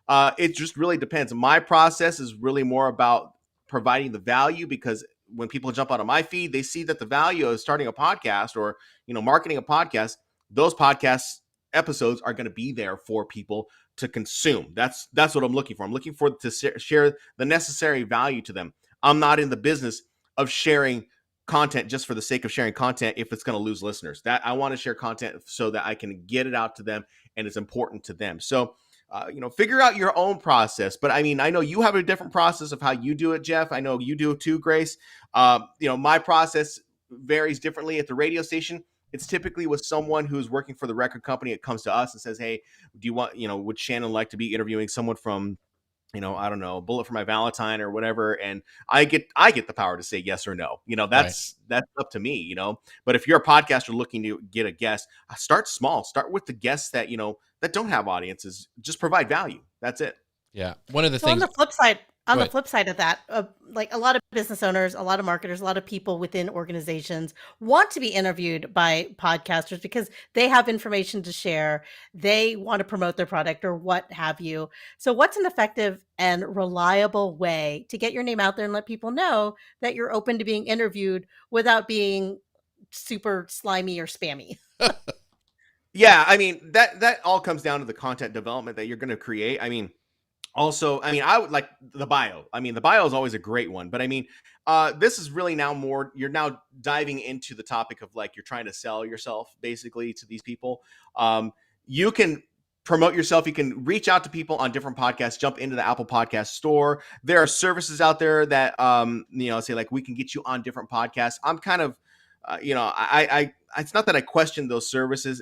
It just really depends. My process is really more about providing the value, because when people jump out of my feed, they see that the value of starting a podcast or, marketing a podcast, those podcast episodes are going to be there for people to consume. That's what I'm looking for. I'm looking for to share the necessary value to them. I'm not in the business of sharing content just for the sake of sharing content if it's going to lose listeners. That I want to share content so that I can get it out to them and it's important to them. So, figure out your own process. But I mean, I know you have a different process of how you do it, Jeff. I know you do it too, Grace. My process varies differently at the radio station. It's typically with someone who's working for the record company. It comes to us and says, hey, do you want, would Shannon like to be interviewing someone from, I don't know, Bullet for My Valentine or whatever. And I get the power to say yes or no. That's up to me, But if you're a podcaster looking to get a guest, start small. Start with the guests that, that don't have audiences. Just provide value. That's it. Yeah. One of the things on the flip side of that, like a lot of business owners, a lot of marketers, a lot of people within organizations want to be interviewed by podcasters because they have information to share. They want to promote their product or what have you. So what's an effective and reliable way to get your name out there and let people know that you're open to being interviewed without being super slimy or spammy? Yeah. I mean, that all comes down to the content development that you're going to create. I would like the bio. The bio is always a great one, but this is really now more, you're now diving into the topic of like, you're trying to sell yourself basically to these people. You can promote yourself. You can reach out to people on different podcasts, jump into the Apple Podcast store. There are services out there that, say like, we can get you on different podcasts. I'm kind of, it's not that I question those services.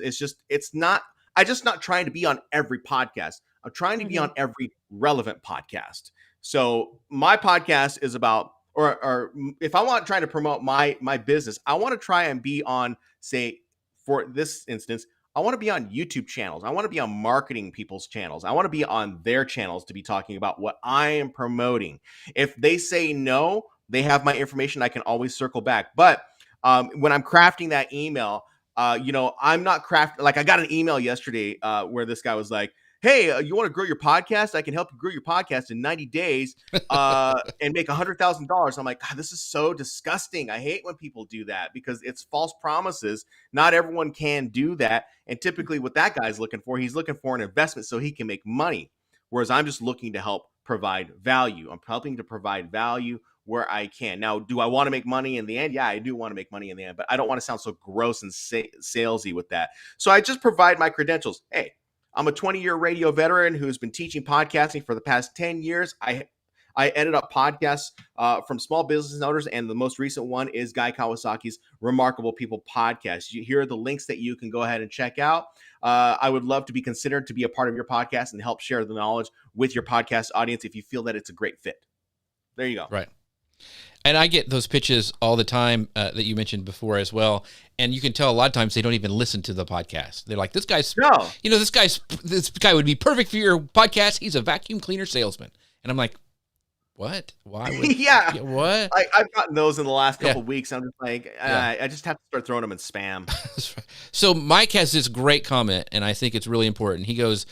I'm just not trying to be on every podcast. I'm trying to be on every relevant podcast. So my podcast is about, or if I want to try to promote my business, I want to try and be on, say, for this instance, I want to be on YouTube channels. I want to be on marketing people's channels. I want to be on their channels to be talking about what I am promoting. If they say no, they have my information. I can always circle back. But when I'm crafting that email, I'm not crafting, like I got an email yesterday where this guy was like, hey, you want to grow your podcast? I can help you grow your podcast in 90 days and make $100,000. I'm like, God, this is so disgusting. I hate when people do that because it's false promises. Not everyone can do that. And typically what that guy's looking for, he's looking for an investment so he can make money. Whereas I'm just looking to help provide value. I'm helping to provide value where I can. Now, do I want to make money in the end? Yeah, I do want to make money in the end, but I don't want to sound so gross and salesy with that. So I just provide my credentials. Hey, I'm a 20-year radio veteran who's been teaching podcasting for the past 10 years. I edit up podcasts from small business owners, and the most recent one is Guy Kawasaki's Remarkable People podcast. Here are the links that you can go ahead and check out. I would love to be considered to be a part of your podcast and help share the knowledge with your podcast audience if you feel that it's a great fit. There you go. Right. And I get those pitches all the time that you mentioned before as well. And you can tell a lot of times they don't even listen to the podcast. They're like, this guy would be perfect for your podcast. He's a vacuum cleaner salesman. And I'm like, what? Why would what? I've gotten those in the last couple of weeks. I'm just like, I just have to start throwing them in spam. So Mike has this great comment, and I think it's really important. He goes,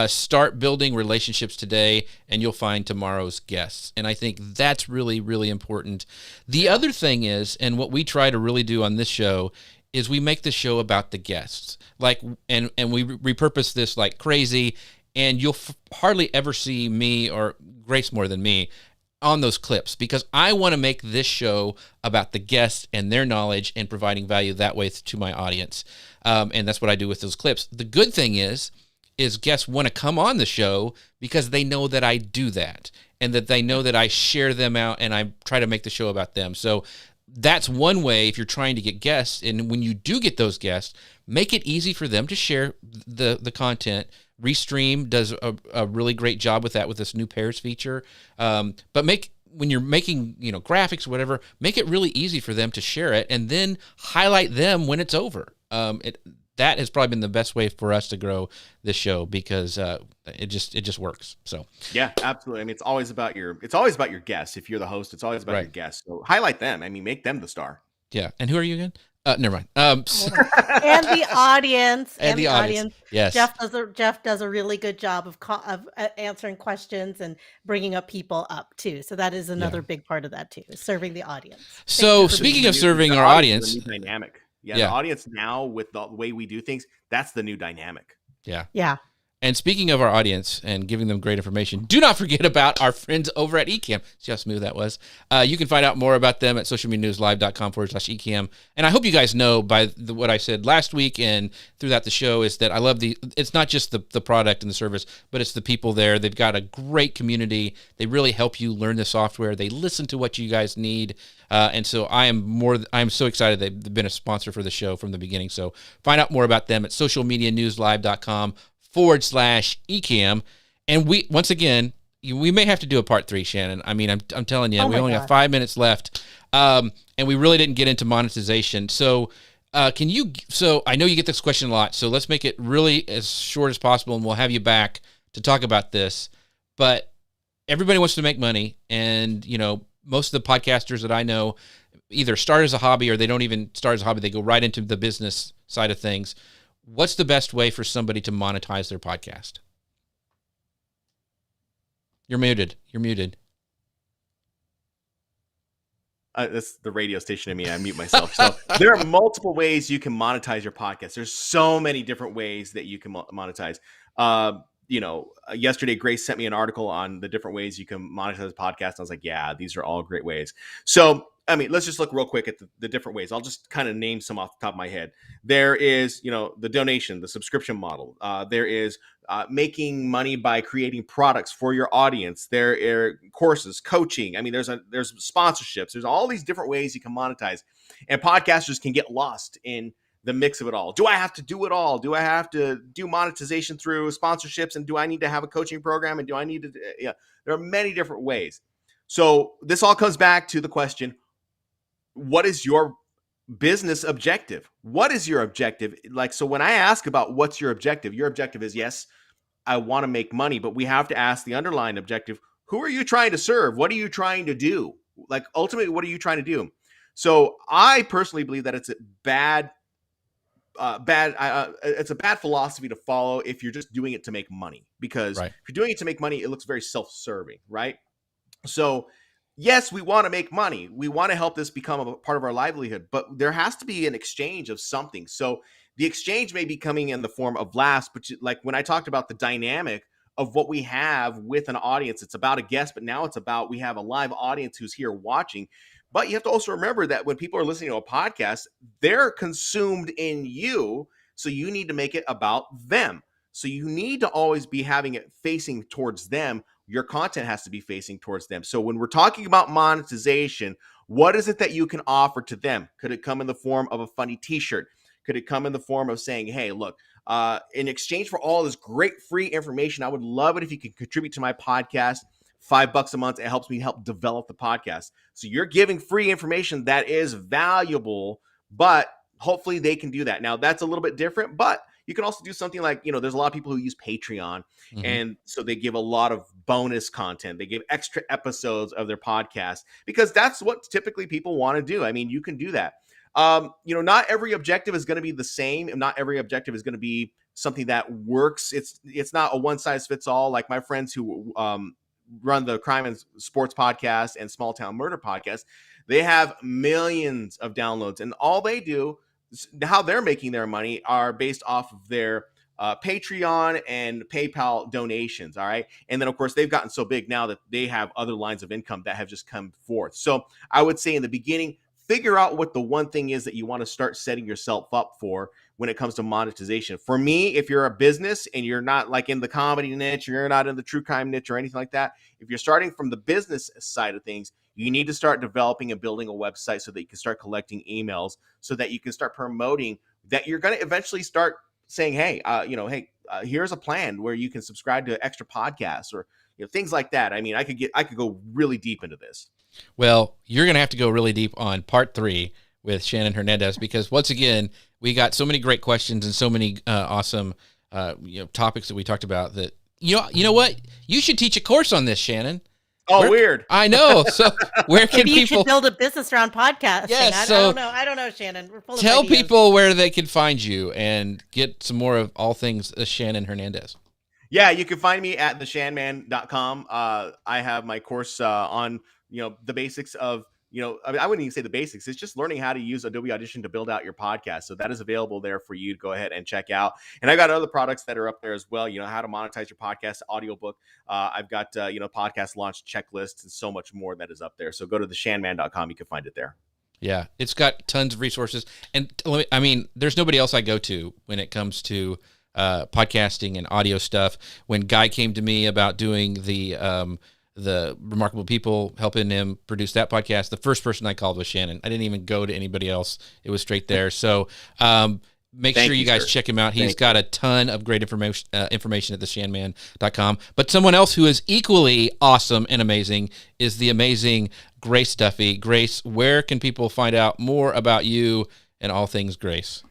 start building relationships today, and you'll find tomorrow's guests. And I think that's really, really important. The other thing is, and what we try to really do on this show, is we make the show about the guests. And we repurpose this like crazy, and you'll hardly ever see me or Grace more than me on those clips, because I want to make this show about the guests and their knowledge and providing value that way to my audience. And that's what I do with those clips. The good thing is is guests want to come on the show because they know that I do that, and that they know that I share them out and I try to make the show about them. So that's one way if you're trying to get guests. And when you do get those guests, make it easy for them to share the content. Restream does a really great job with that with this new pairs feature. But when you're making, graphics or whatever, make it really easy for them to share it, and then highlight them when it's over. That has probably been the best way for us to grow this show, because it just works. So yeah, absolutely. I mean, it's always about your guests. If you're the host, it's always about Right. your guests. So highlight them. I mean, make them the star. Yeah. And who are you again? Never mind. And the audience. And the audience. Yes. Jeff does a really good job of answering questions and bringing up people up too. So that is another big part of that too, is serving the audience. So speaking of serving our audience, the new dynamic. Yeah, the audience now, with the way we do things, that's the new dynamic. Yeah. Yeah. And speaking of our audience and giving them great information, do not forget about our friends over at Ecamm. See how smooth that was? You can find out more about them at socialmedianewslive.com/Ecamm. And I hope you guys know by what I said last week and throughout the show is that I love it's not just the product and the service, but it's the people there. They've got a great community. They really help you learn the software. They listen to what you guys need. And so I'm so excited they've been a sponsor for the show from the beginning. So find out more about them at socialmedianewslive.com/Ecamm. And we may have to do a part 3, Shannon. I mean, I'm telling you, we only have 5 minutes left. And we really didn't get into monetization. So so I know you get this question a lot, so let's make it really as short as possible, and we'll have you back to talk about this. But everybody wants to make money, and most of the podcasters that I know either start as a hobby, or they don't even start as a hobby. They go right into the business side of things. What's the best way for somebody to monetize their podcast? You're muted. That's the radio station in me. I mute myself. So there are multiple ways you can monetize your podcast. There's so many different ways that you can monetize. Yesterday, Grace sent me an article on the different ways you can monetize a podcast. I was like, yeah, these are all great ways. So, I mean, let's just look real quick at the different ways. I'll just kind of name some off the top of my head. There is, the donation, the subscription model. There is making money by creating products for your audience. There are courses, coaching. I mean, there's sponsorships. There's all these different ways you can monetize. And podcasters can get lost in the mix of it all. Do I have to do it all? Do I have to do monetization through sponsorships? And do I need to have a coaching program? And do I need to, there are many different ways. So this all comes back to the question, what is your business objective? What is your objective? So when I ask about what's your objective is, yes, I want to make money, but we have to ask the underlying objective. Who are you trying to serve? What are you trying to do? Ultimately, what are you trying to do? So I personally believe that it's a bad philosophy to follow if you're just doing it to make money, because if you're doing it to make money, it looks very self-serving, right? So yes, we want to make money. We want to help this become a part of our livelihood, but there has to be an exchange of something. So the exchange may be coming in the form of laughs, but like when I talked about the dynamic of what we have with an audience, it's about a guest, but now it's about, we have a live audience who's here watching. But you have to also remember that when people are listening to a podcast, they're consumed in you. So you need to make it about them. So you need to always be having it facing towards them. Your content has to be facing towards them. So when we're talking about monetization, what is it that you can offer to them? Could it come in the form of a funny t-shirt? Could it come in the form of saying, hey, look, in exchange for all this great free information, I would love it if you could contribute to my podcast. $5 a month. It helps me help develop the podcast. So you're giving free information that is valuable, but hopefully they can do that. Now that's a little bit different, but you can also do something like, there's a lot of people who use Patreon. Mm-hmm. And so they give a lot of bonus content. They give extra episodes of their podcast because that's what typically people want to do. I mean, you can do that. Not every objective is going to be the same. And not every objective is going to be something that works. It's not a one size fits all. Like my friends who, run the Crime and Sports podcast and Small Town Murder podcast, they have millions of downloads, and all they do, how they're making their money, are based off of their Patreon and PayPal donations. All right. And then of course they've gotten so big now that they have other lines of income that have just come forth. So I would say in the beginning, figure out what the one thing is that you want to start setting yourself up for. when it comes to monetization. For me, if you're a business and you're not like in the comedy niche, or you're not in the true crime niche or anything like that, if you're starting from the business side of things, you need to start developing and building a website so that you can start collecting emails, so that you can start promoting that you're going to eventually start saying, hey, here's a plan where you can subscribe to extra podcasts, or things like that. I mean, I could go really deep into this. Well, you're going to have to go really deep on part 3 with Shannon Hernandez, because once again, we got so many great questions and so many awesome topics that we talked about that, you know what? You should teach a course on this, Shannon. Oh, weird. I know. So where can Maybe you people should build a business around podcasting? Yes, I don't know, Shannon. We're full of tell ideas. people where they can find you and get some more of all things Shannon Hernandez. Yeah, you can find me at theshanman.com. I have my course on, the basics of, I wouldn't even say the basics. It's just learning how to use Adobe Audition to build out your podcast. So that is available there for you to go ahead and check out. And I got other products that are up there as well. How to monetize your podcast, audiobook. I've got, podcast launch checklists and so much more that is up there. So go to theshanman.com. You can find it there. Yeah, it's got tons of resources. And there's nobody else I go to when it comes to podcasting and audio stuff. When Guy came to me about doing the Remarkable People, helping him produce that podcast, the first person I called was Shannon. I didn't even go to anybody else. It was straight there. So make sure you guys check him out. He's got a ton of great information at theshanman.com. But someone else who is equally awesome and amazing is the amazing Grace Duffy. Grace, where can people find out more about you and all things Grace?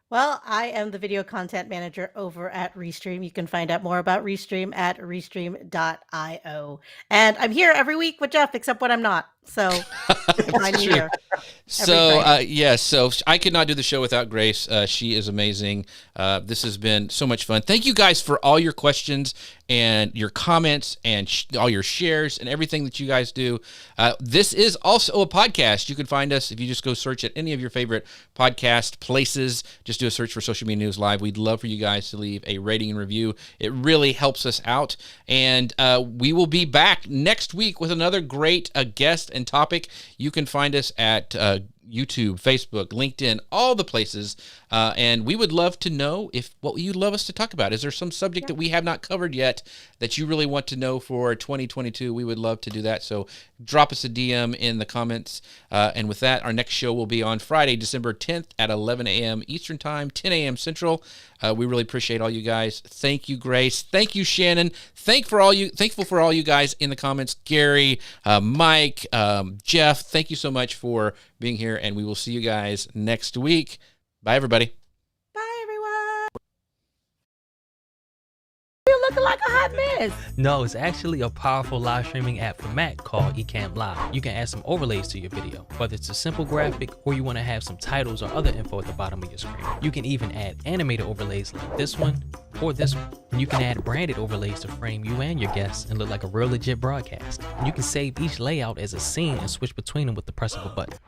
Well, I am the video content manager over at Restream. You can find out more about Restream at restream.io. And I'm here every week with Jeff, except when I'm not. So you can find me here. So, so I could not do the show without Grace. She is amazing. This has been so much fun. Thank you guys for all your questions and your comments and all your shares and everything that you guys do. This is also a podcast. You can find us if you just go search at any of your favorite podcast places. Just do a search for Social Media News Live. We'd love for you guys to leave a rating and review. It really helps us out. And we will be back next week with another great guest and topic. You can find us at YouTube, Facebook, LinkedIn, all the places. And we would love to know what you'd love us to talk about. Is there some subject that we have not covered yet that you really want to know for 2022? We would love to do that. So drop us a DM in the comments. And with that, our next show will be on Friday, December 10th at 11 a.m. Eastern Time, 10 a.m. Central. We really appreciate all you guys. Thank you, Grace. Thank you, Shannon. Thankful for all you guys in the comments. Gary, Mike, Jeff, thank you so much for being here, and we will see you guys next week. Bye, everybody. Bye, everyone. You're looking like a hot mess. No, it's actually a powerful live streaming app for Mac called Ecamm Live. You can add some overlays to your video, whether it's a simple graphic or you want to have some titles or other info at the bottom of your screen. You can even add animated overlays like this one or this one. And you can add branded overlays to frame you and your guests and look like a real legit broadcast. And you can save each layout as a scene and switch between them with the press of a button.